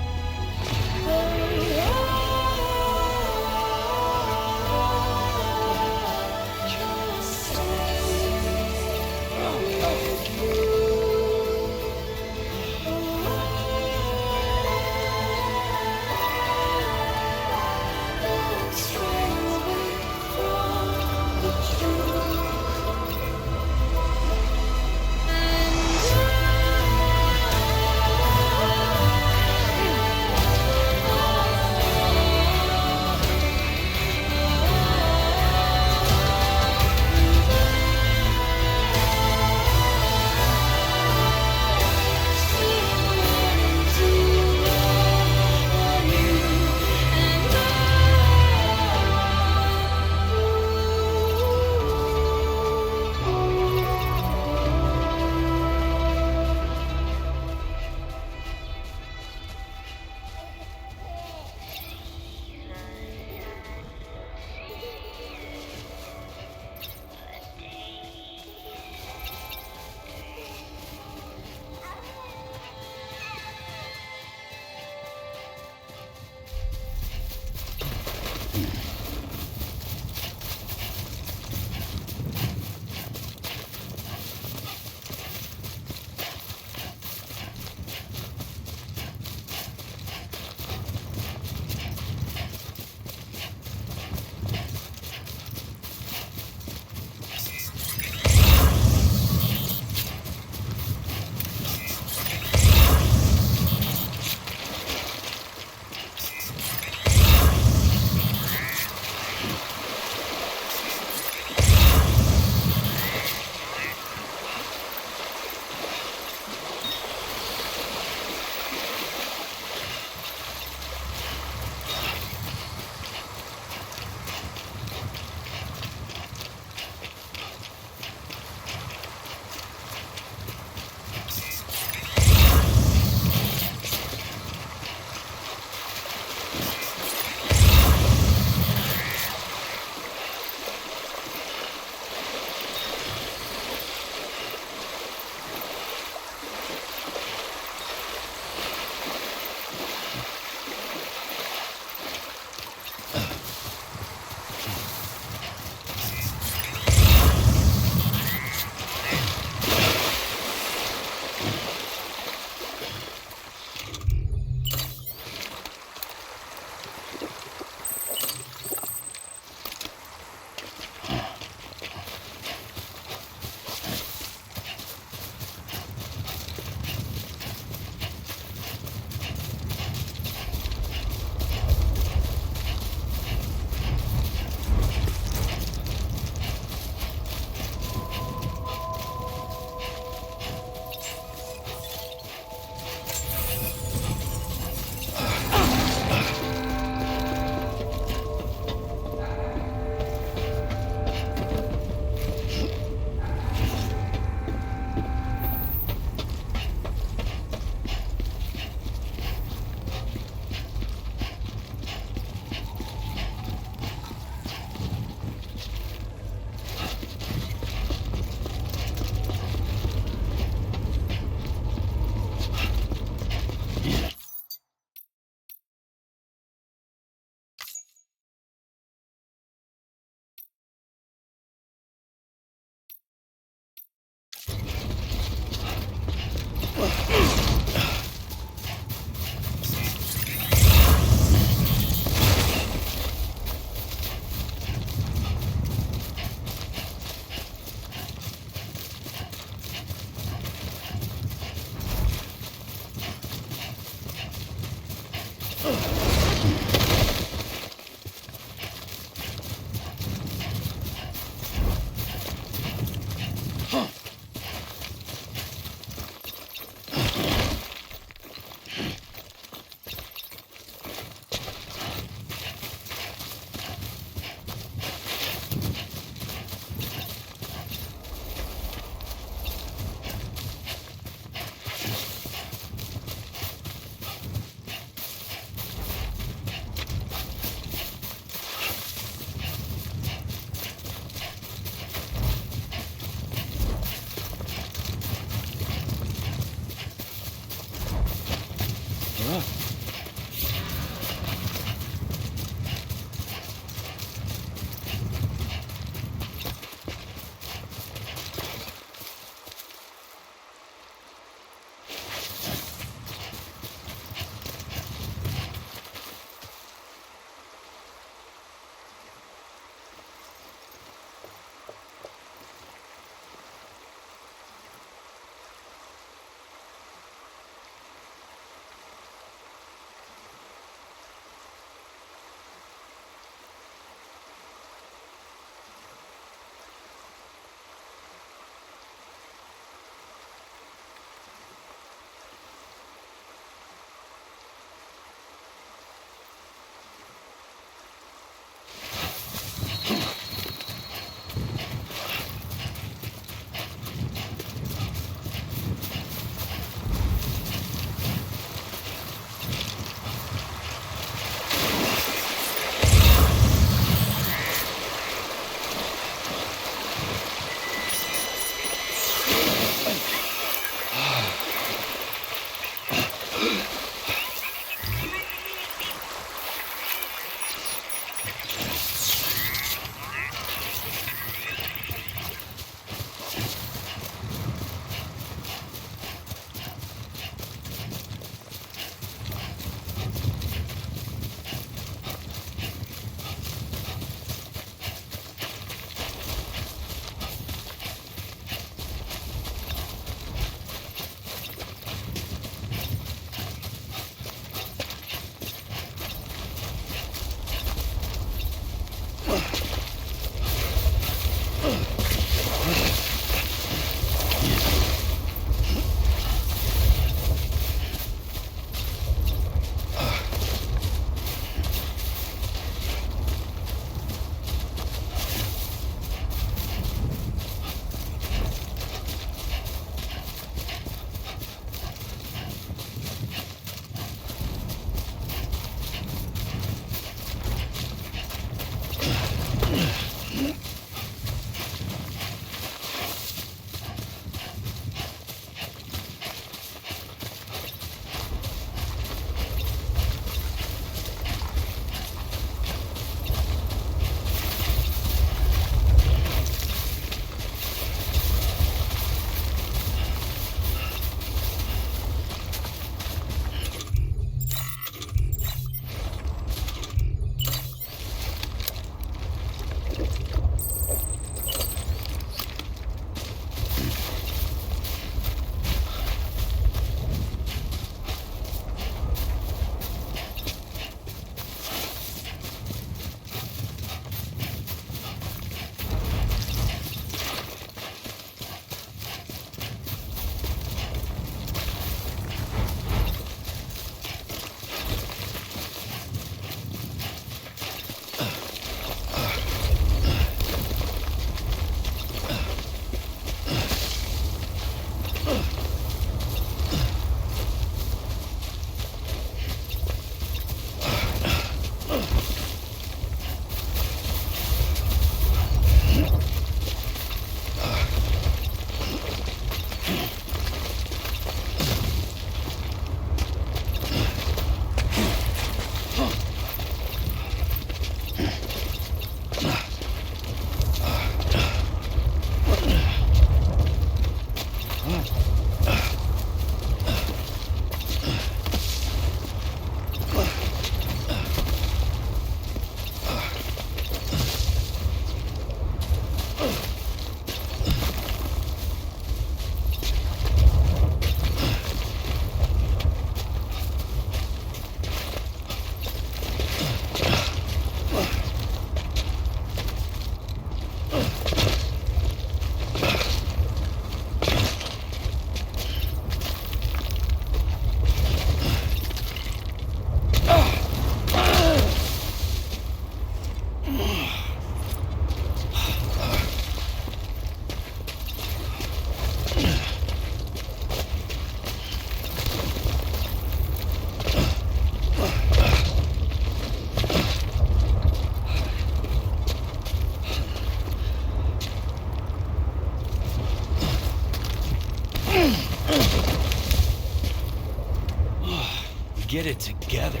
Get it together.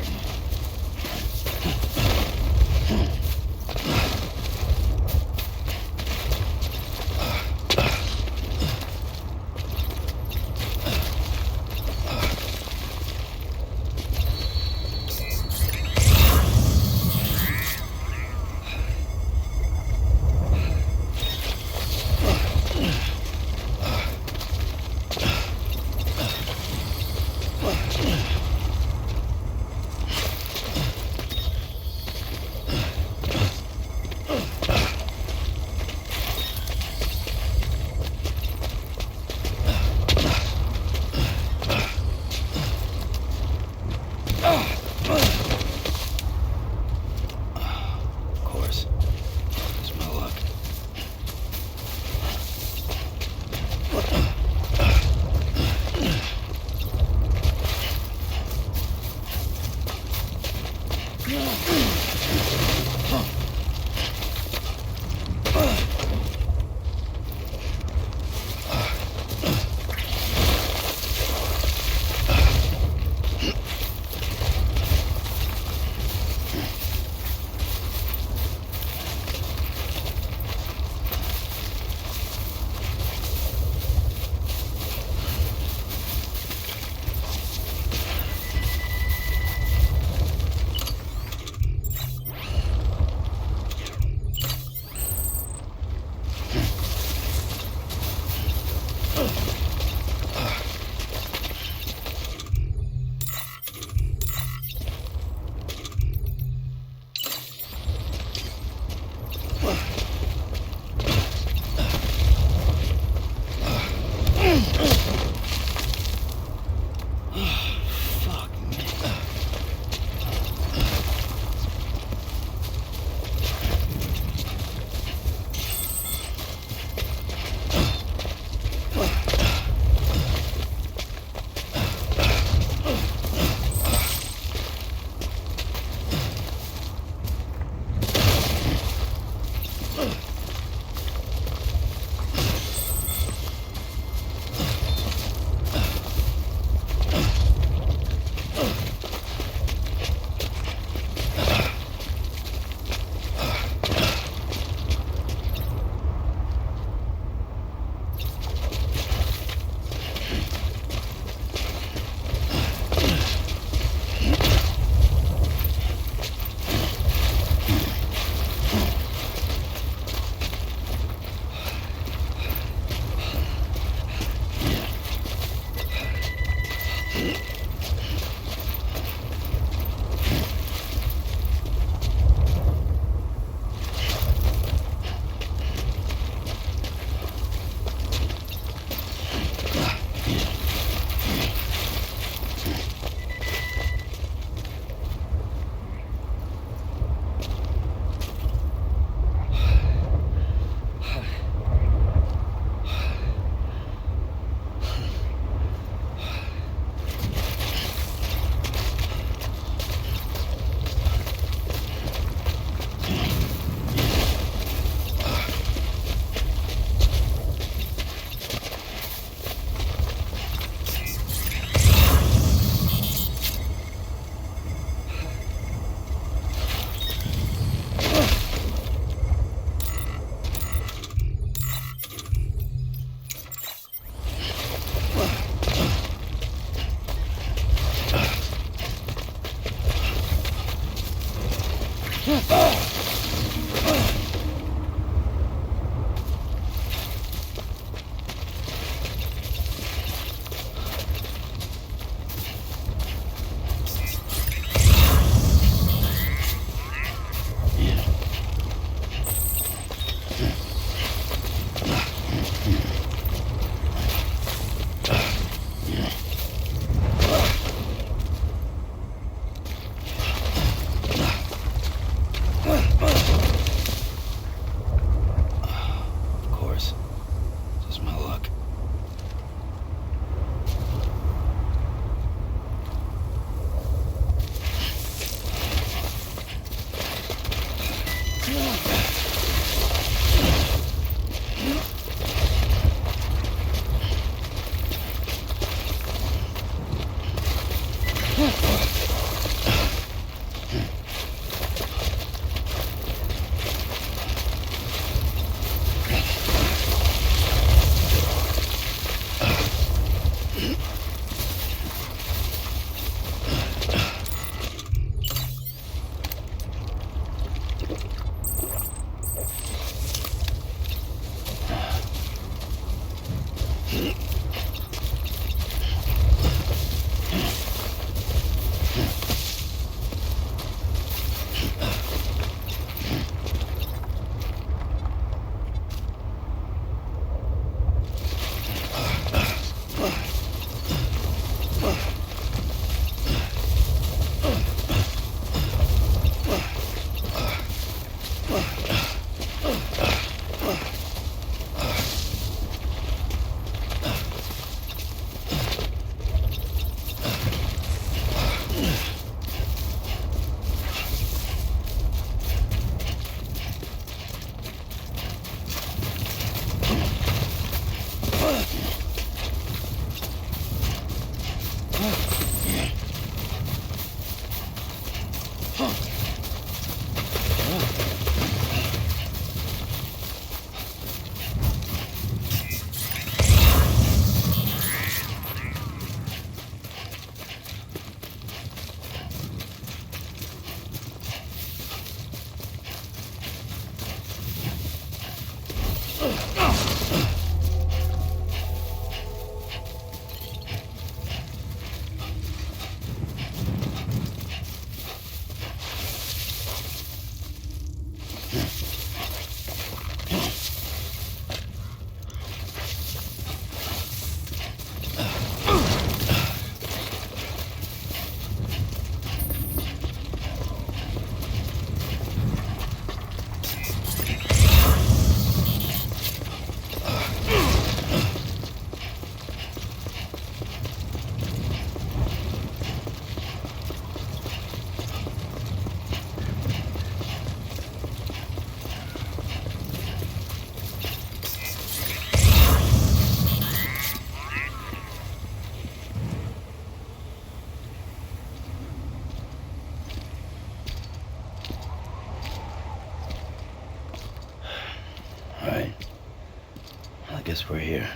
Guess we're here.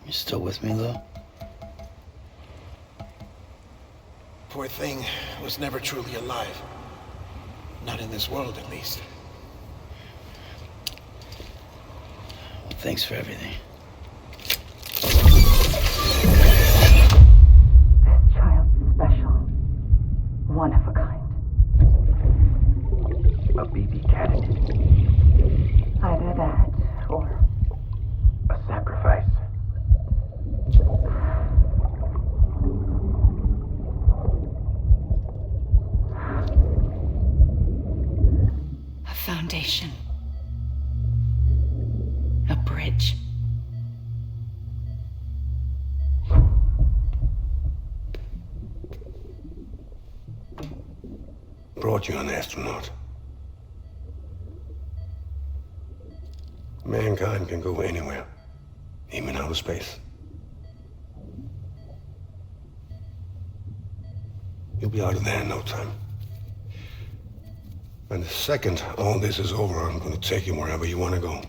You still with me, though? Poor thing was never truly alive. Not in this world, at least. Well, thanks for everything. This child's special. One of a kind. A baby candidate. Either that, or a sacrifice. A foundation. A bridge. Brought you an astronaut. Mankind can go anywhere, even outer space. You'll be out of there in no time. And the second all this is over, I'm gonna take you wherever you wanna go.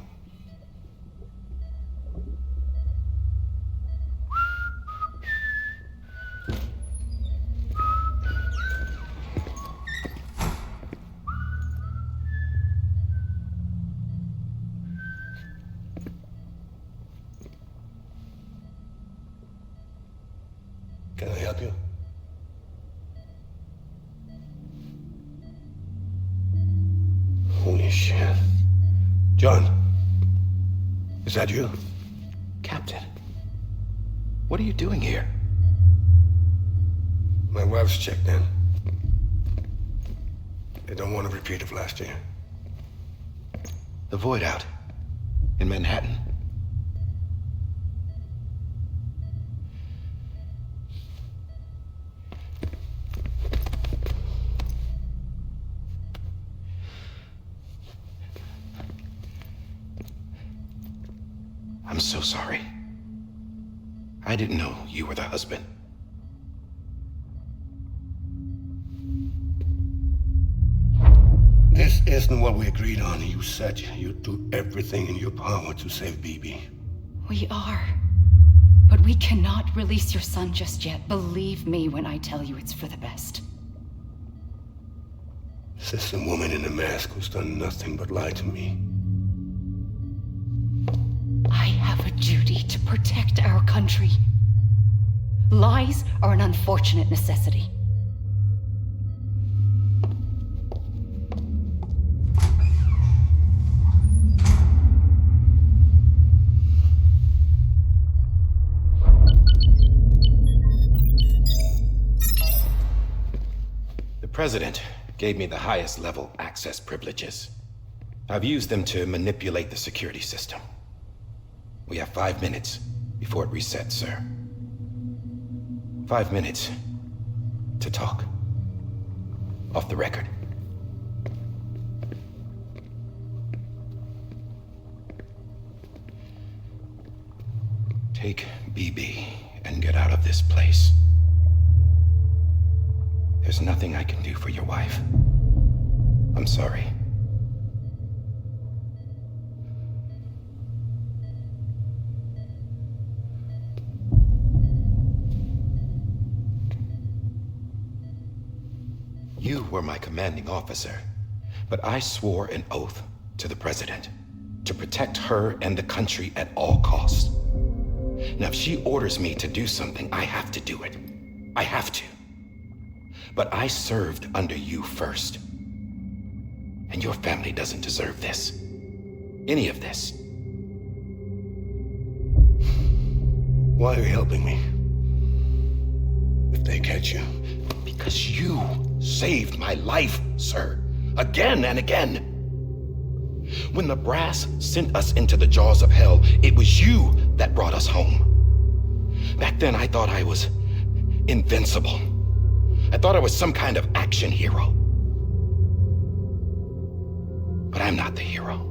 Can I help you? Holy shit. John, is that you? Captain, what are you doing here? My wife's checked in. They don't want a repeat of last year. The void out in Manhattan. I'm so sorry. I didn't know you were the husband. This isn't what we agreed on. You said you'd do everything in your power to save Bibi. We are. But we cannot release your son just yet. Believe me when I tell you it's for the best. System woman in a mask who's done nothing but lie to me. I have a duty to protect our country. Lies are an unfortunate necessity. The President gave me the highest level access privileges. I've used them to manipulate the security system. We have 5 minutes before it resets, sir. 5 minutes to talk. Off the record. Take BB and get out of this place. There's nothing I can do for your wife. I'm sorry. You were my commanding officer, but I swore an oath to the President to protect her and the country at all costs. Now, if she orders me to do something, I have to do it. I have to. But I served under you first. And your family doesn't deserve this. Any of this. Why are you helping me? If they catch you. Because you saved my life, sir. Again and again. When the brass sent us into the jaws of hell, it was you that brought us home. Back then, I thought I was invincible. I thought I was some kind of action hero. But I'm not the hero.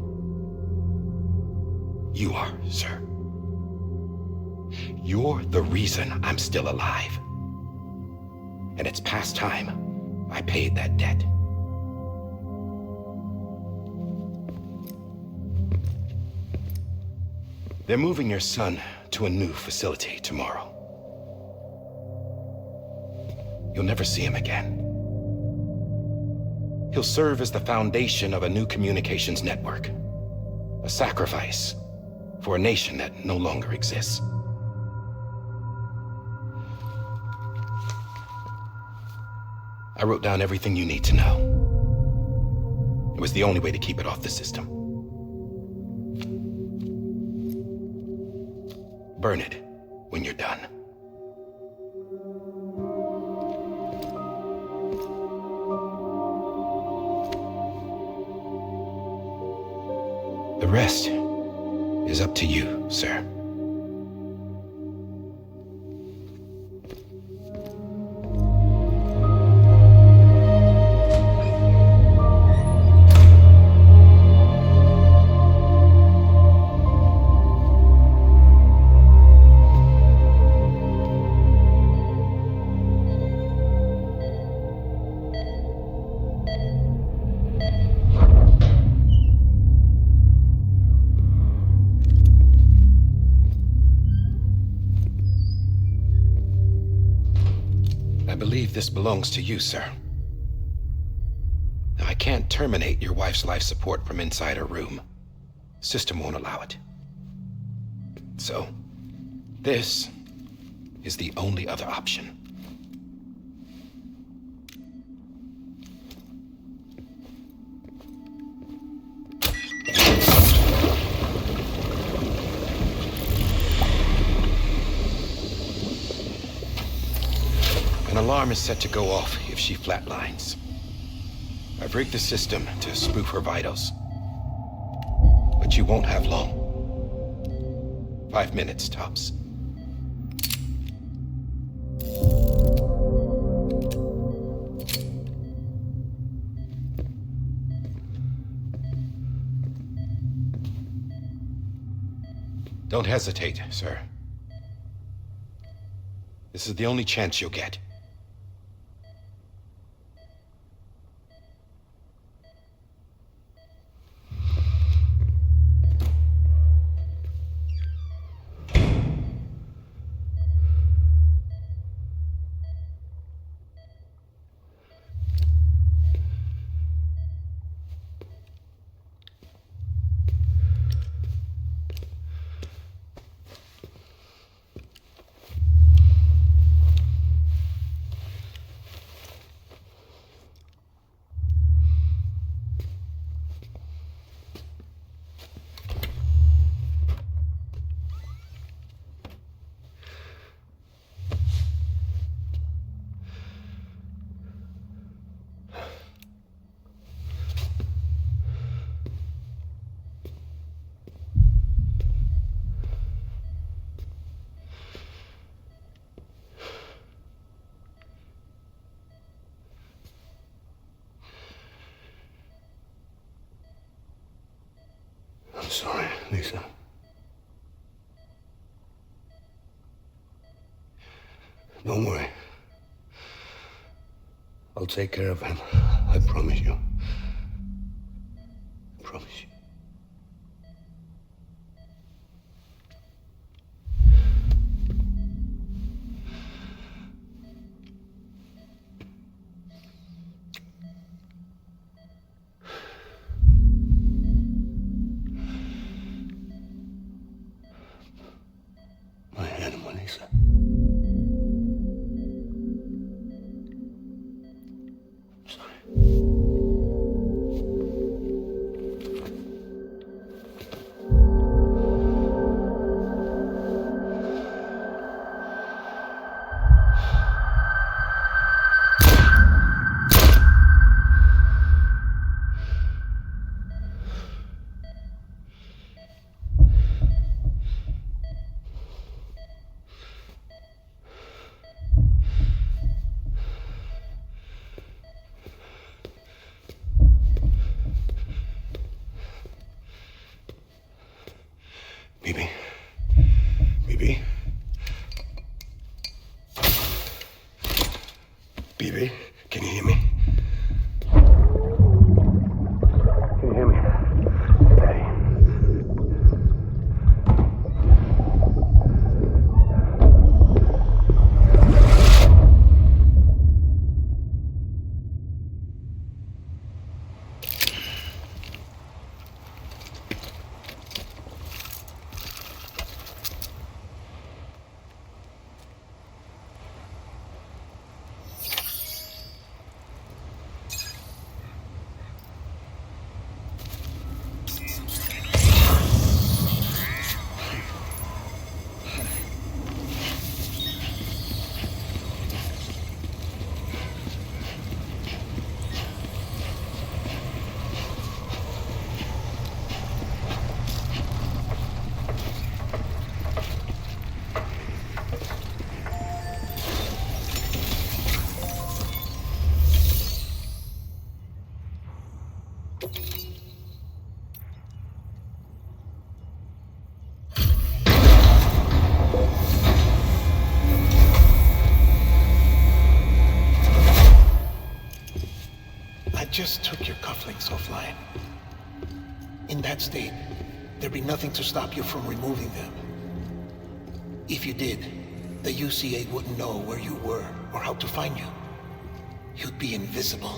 You are, sir. You're the reason I'm still alive. And it's past time I paid that debt. They're moving your son to a new facility tomorrow. You'll never see him again. He'll serve as the foundation of a new communications network. A sacrifice for a nation that no longer exists. I wrote down everything you need to know. It was the only way to keep it off the system. Burn it when you're done. The rest is up to you, sir. I believe this belongs to you, sir. Now, I can't terminate your wife's life support from inside her room. System won't allow it. So, this is the only other option. An alarm is set to go off if she flatlines. I've rigged the system to spoof her vitals. But you won't have long. 5 minutes, tops. Don't hesitate, sir. This is the only chance you'll get. I'm sorry, Lisa. Don't worry. I'll take care of him. I promise you. I promise you. My animal, Lisa. Bibi. Bibi. Bibi, can you hear me? Can you hear me? Daddy. I just took your cufflinks offline. In that state, there'd be nothing to stop you from removing them. If you did, the UCA wouldn't know where you were or how to find you. You'd be invisible.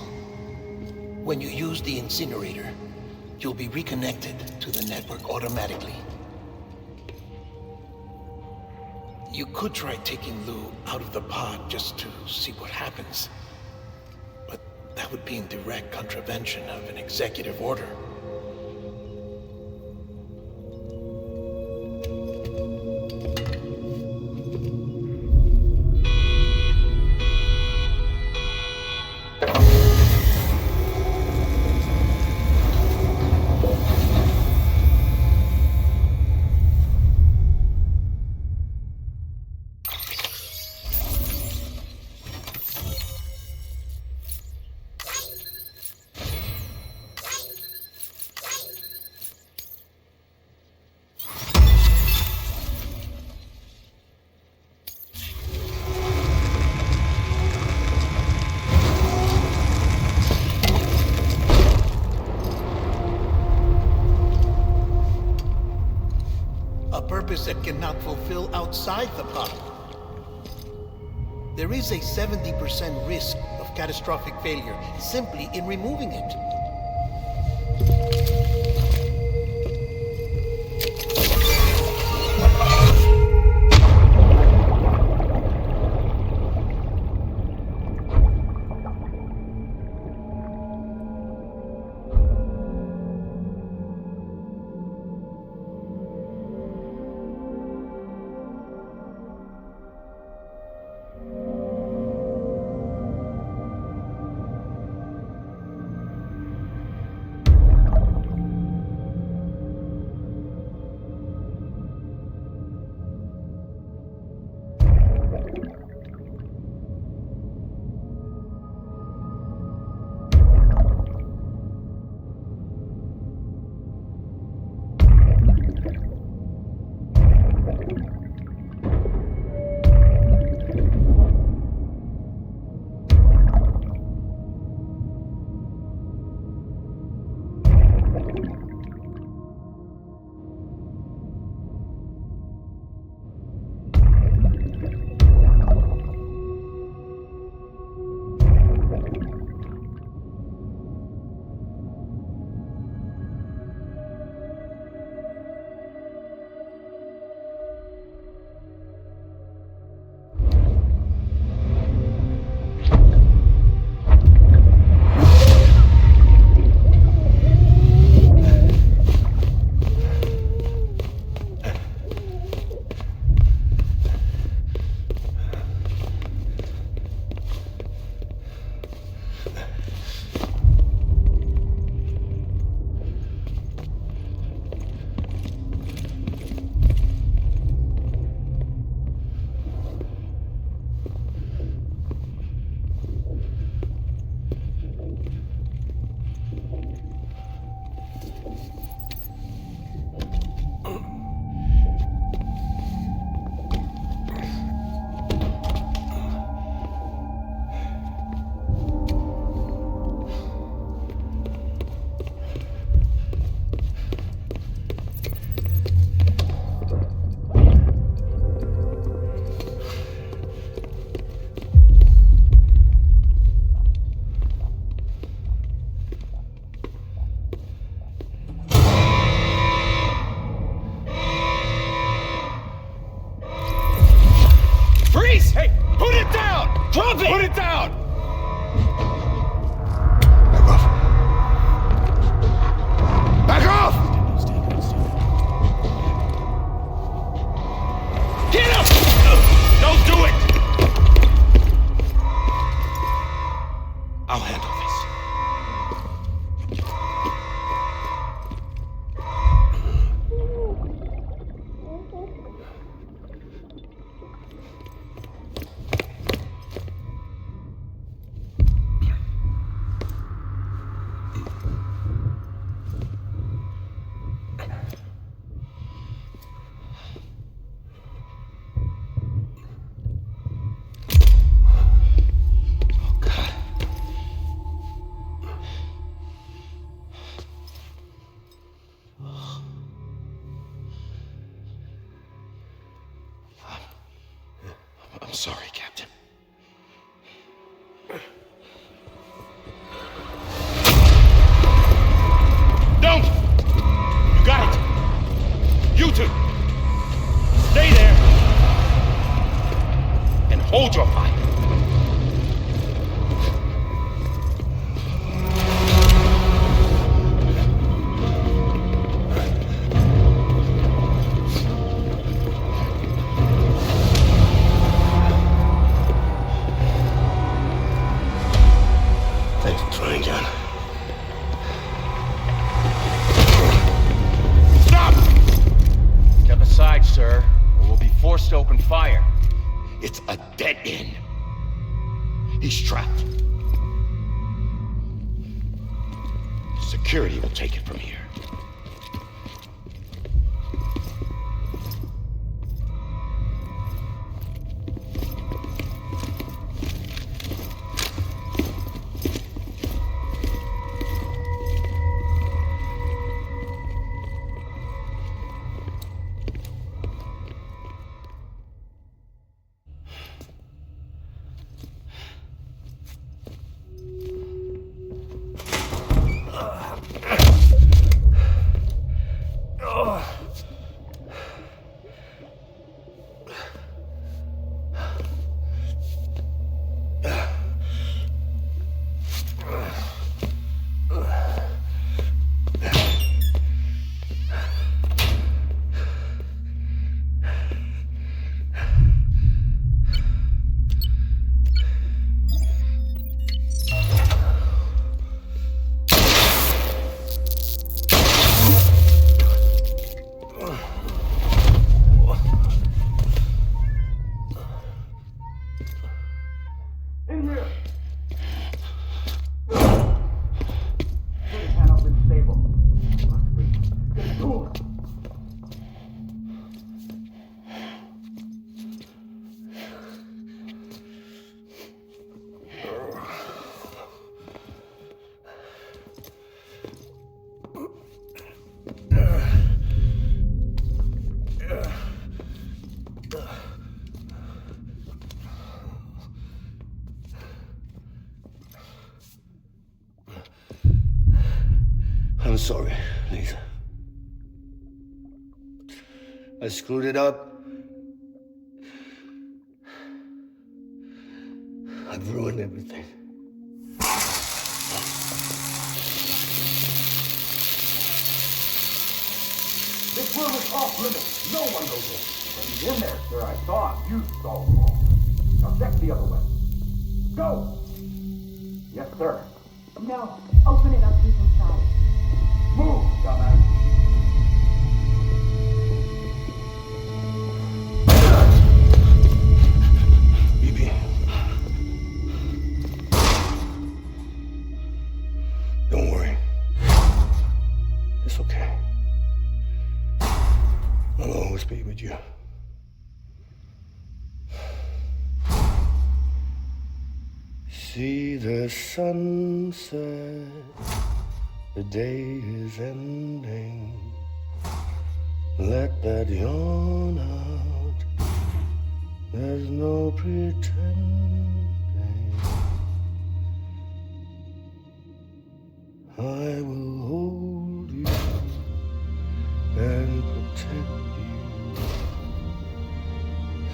When you use the incinerator, you'll be reconnected to the network automatically. You could try taking Lou out of the pod just to see what happens. But that would be in direct contravention of an executive order. purpose it cannot fulfill outside the pod. There is a 70% risk of catastrophic failure simply in removing it. I'm sorry, Captain. Don't! You got it! You two! Stay there! And hold your fire! Thanks for trying, John. Stop! Step aside, sir, or we'll be forced to open fire. It's a dead end. He's trapped. Security will take it from here. sorry, Lisa. I screwed it up. I've ruined everything. This room is off limits. No one goes in. But he's in there, sir. I saw him. You saw him all. Now check the other way. Go! Yes, sir. No. Open it up. He's inside. Move, dumbass. BB. Don't worry. It's okay. I'll always be with you. See the sunset, the day is ending. Let that yawn out, there's no pretending. I will hold you and protect you.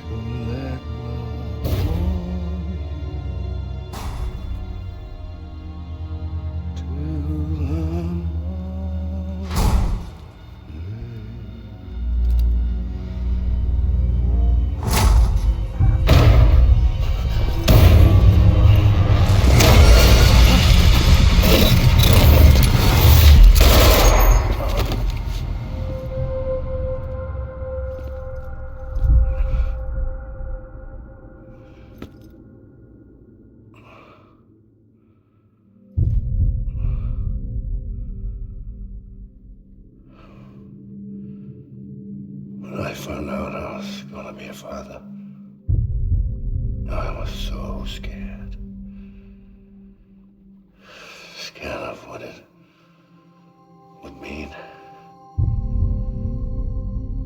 So let love warm you till I'm When I found out I was gonna be a father, I was so scared. Scared of what it would mean.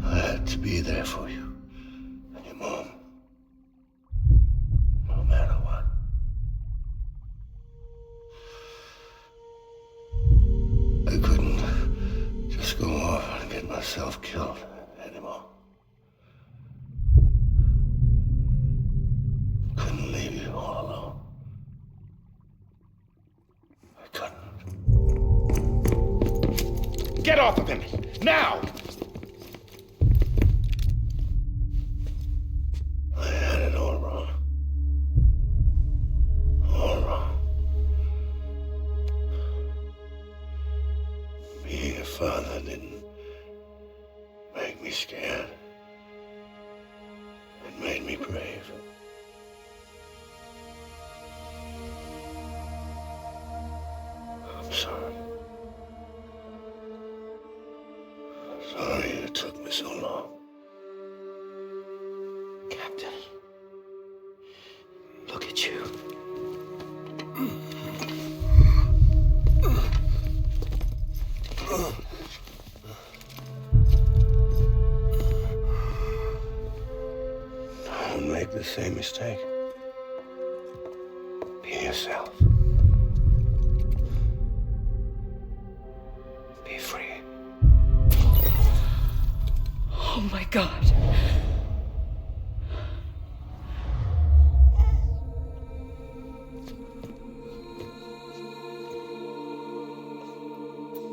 I had to be there for you and your mom, no matter what. I couldn't just go off and get myself killed anymore. Couldn't leave you all alone. I couldn't. Get off of him! Now! I had it all wrong. All wrong. Being a father didn't make me scared. It made me brave. I'm sorry. Sorry it took me so long. Captain, look at you. Don't make the same mistake. Be yourself. Be free. Oh my God.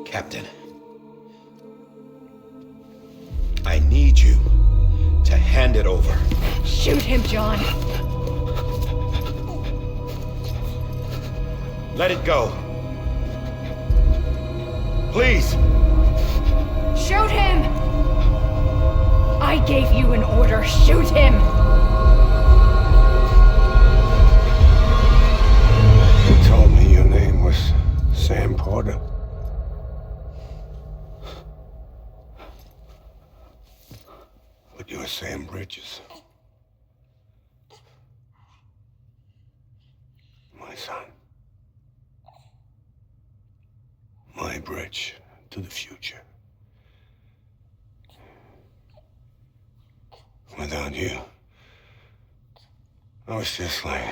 Captain, I need you to hand it over. Shoot him, John. Let it go. Please. Shoot him! I gave you an order. Shoot him! You told me your name was Sam Porter. But you're Sam Bridges. My son. My bridge to the future. Without you, I was just like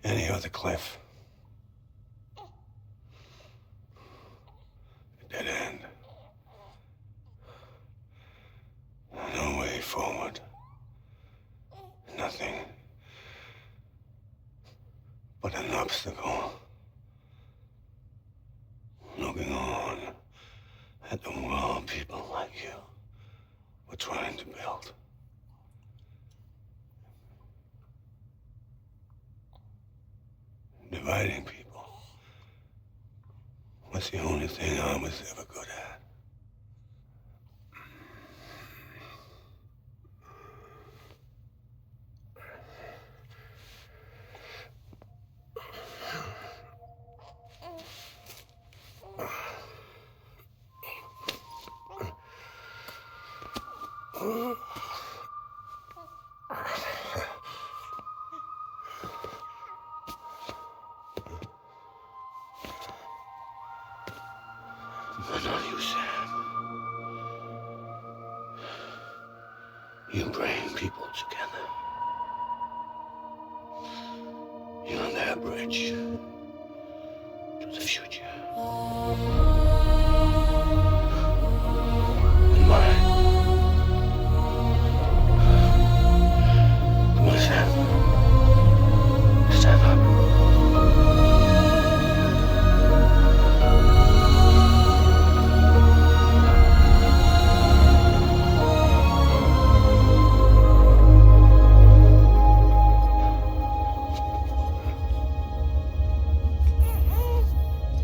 any other Cliff. forward. Nothing but an obstacle. Looking on at the world people like you were trying to build. Dividing people was the only thing I was ever good at. But not you, Sam. You bring people together. You're their bridge to the future. And mine. Come on, Sam. Stand up.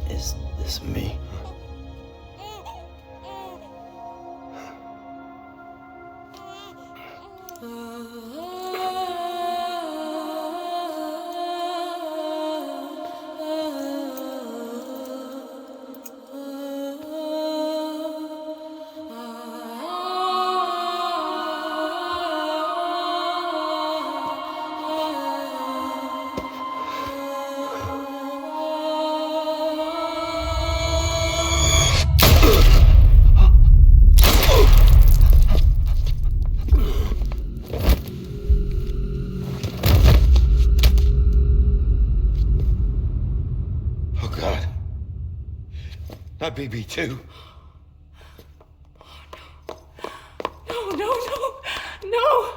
Is this me? Oh, God. Not BB2. No, no, no, no!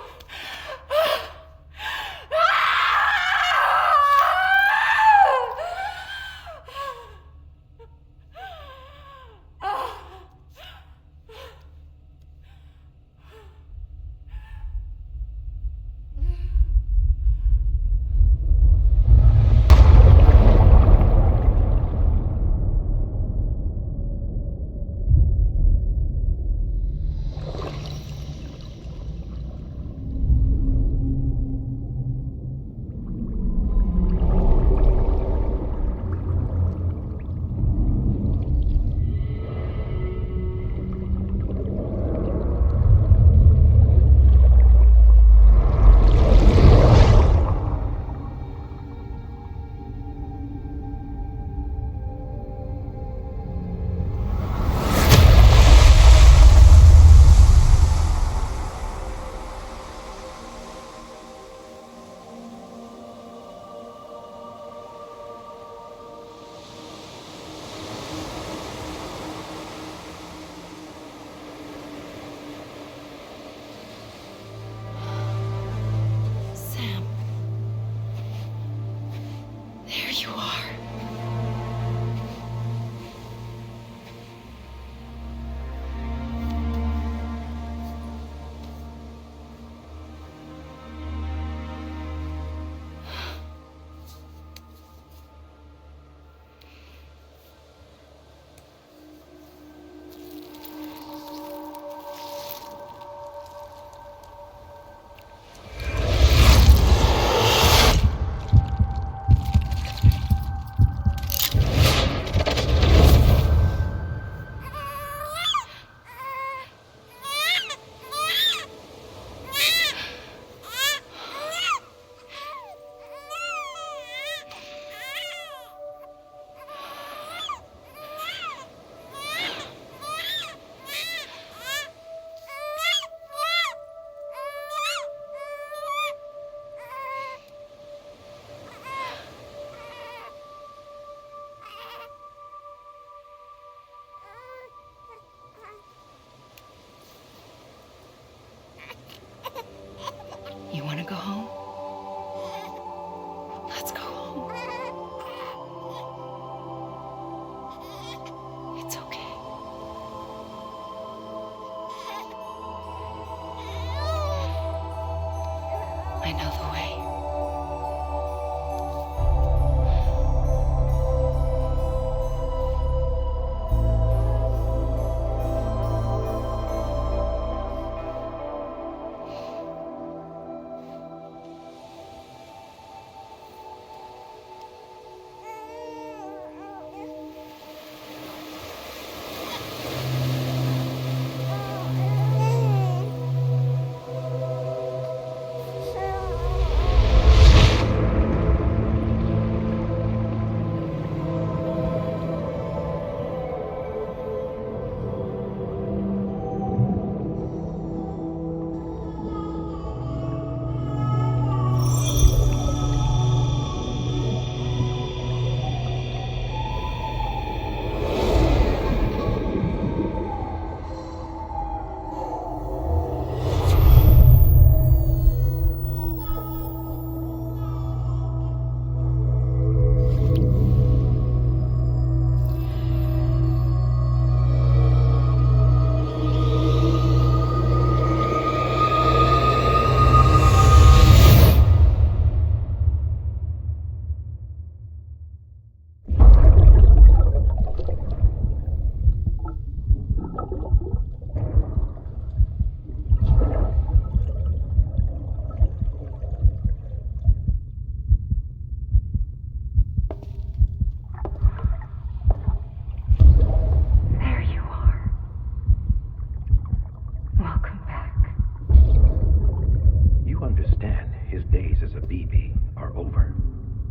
days as a BB are over,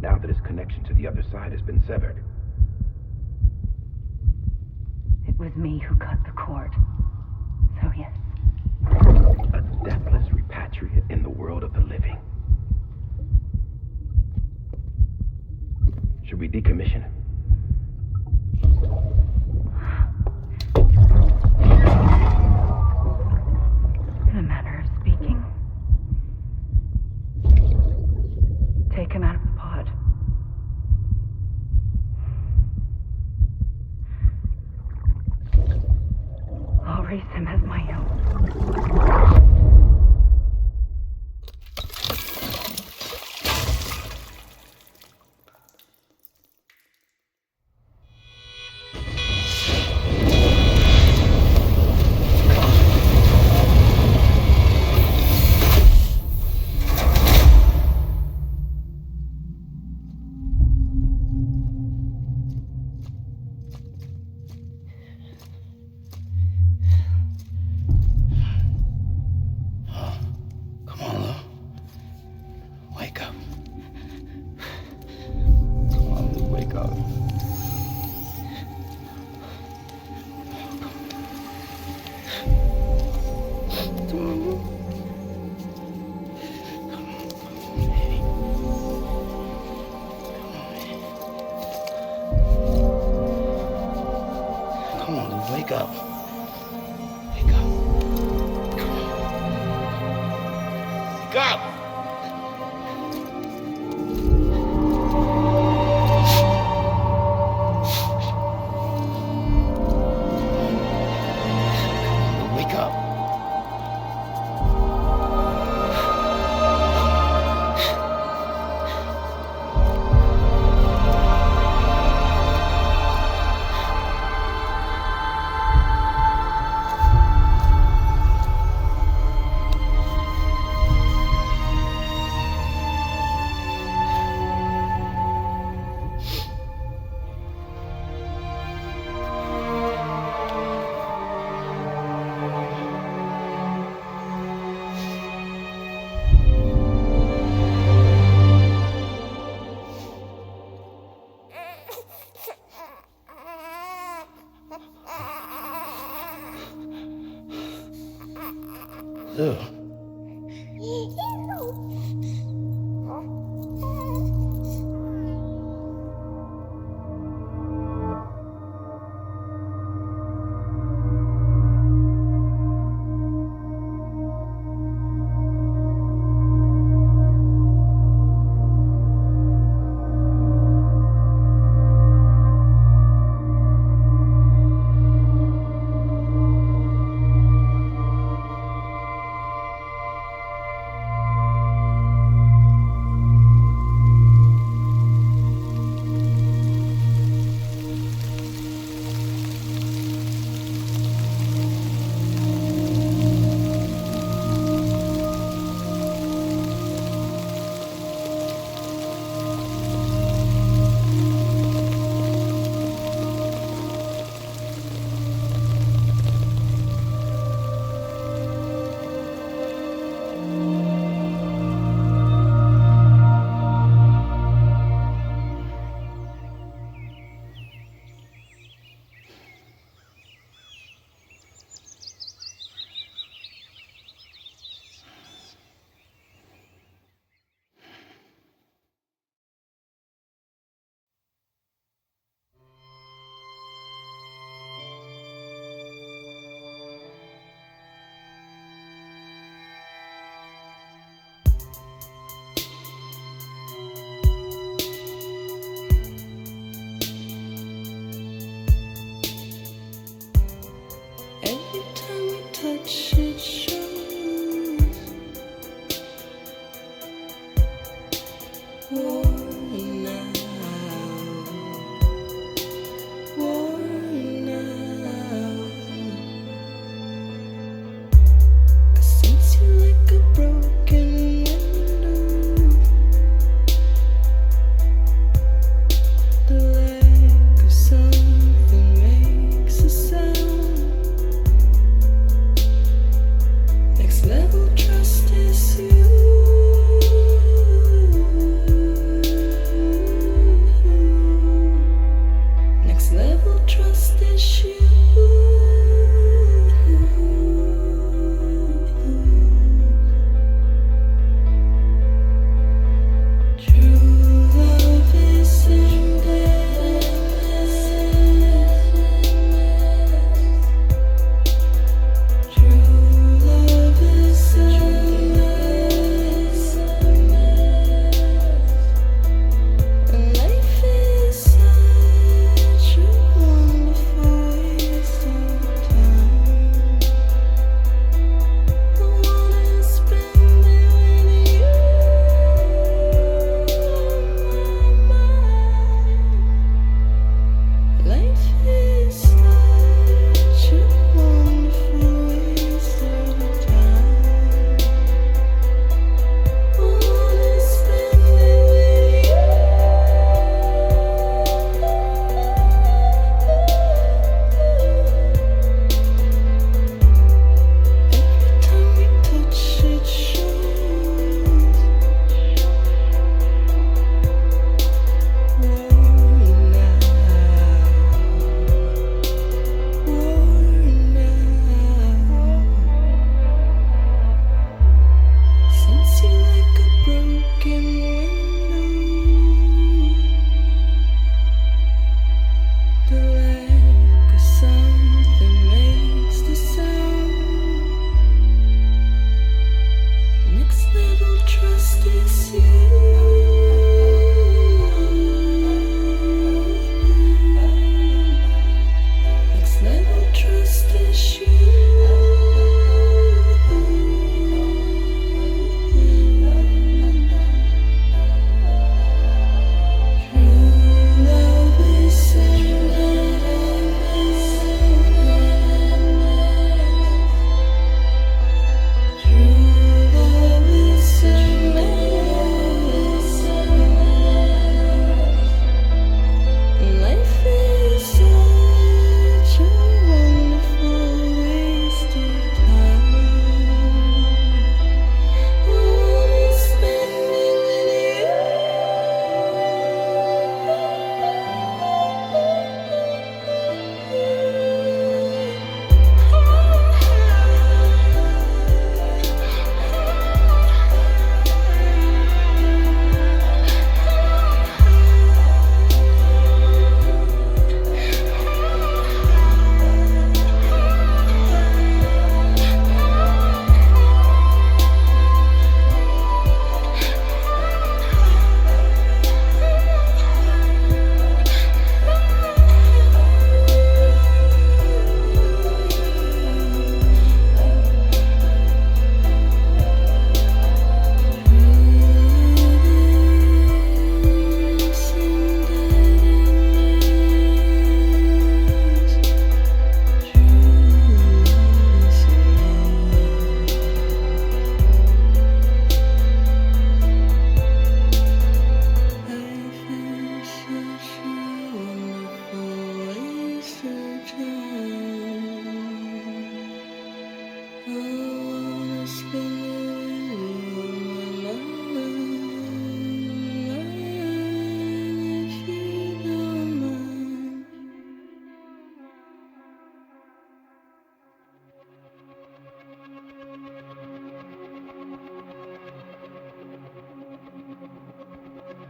now that his connection to the other side has been severed. It was me who cut the cord. So yes. A deathless repatriate in the world of the living. Should we decommission him? In a manner of speaking. Take him out of the pod. I'll raise him as my own. Wake up. Wake up! Wake up.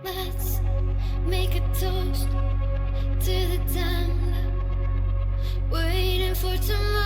Let's make a toast to the damned, waiting for tomorrow.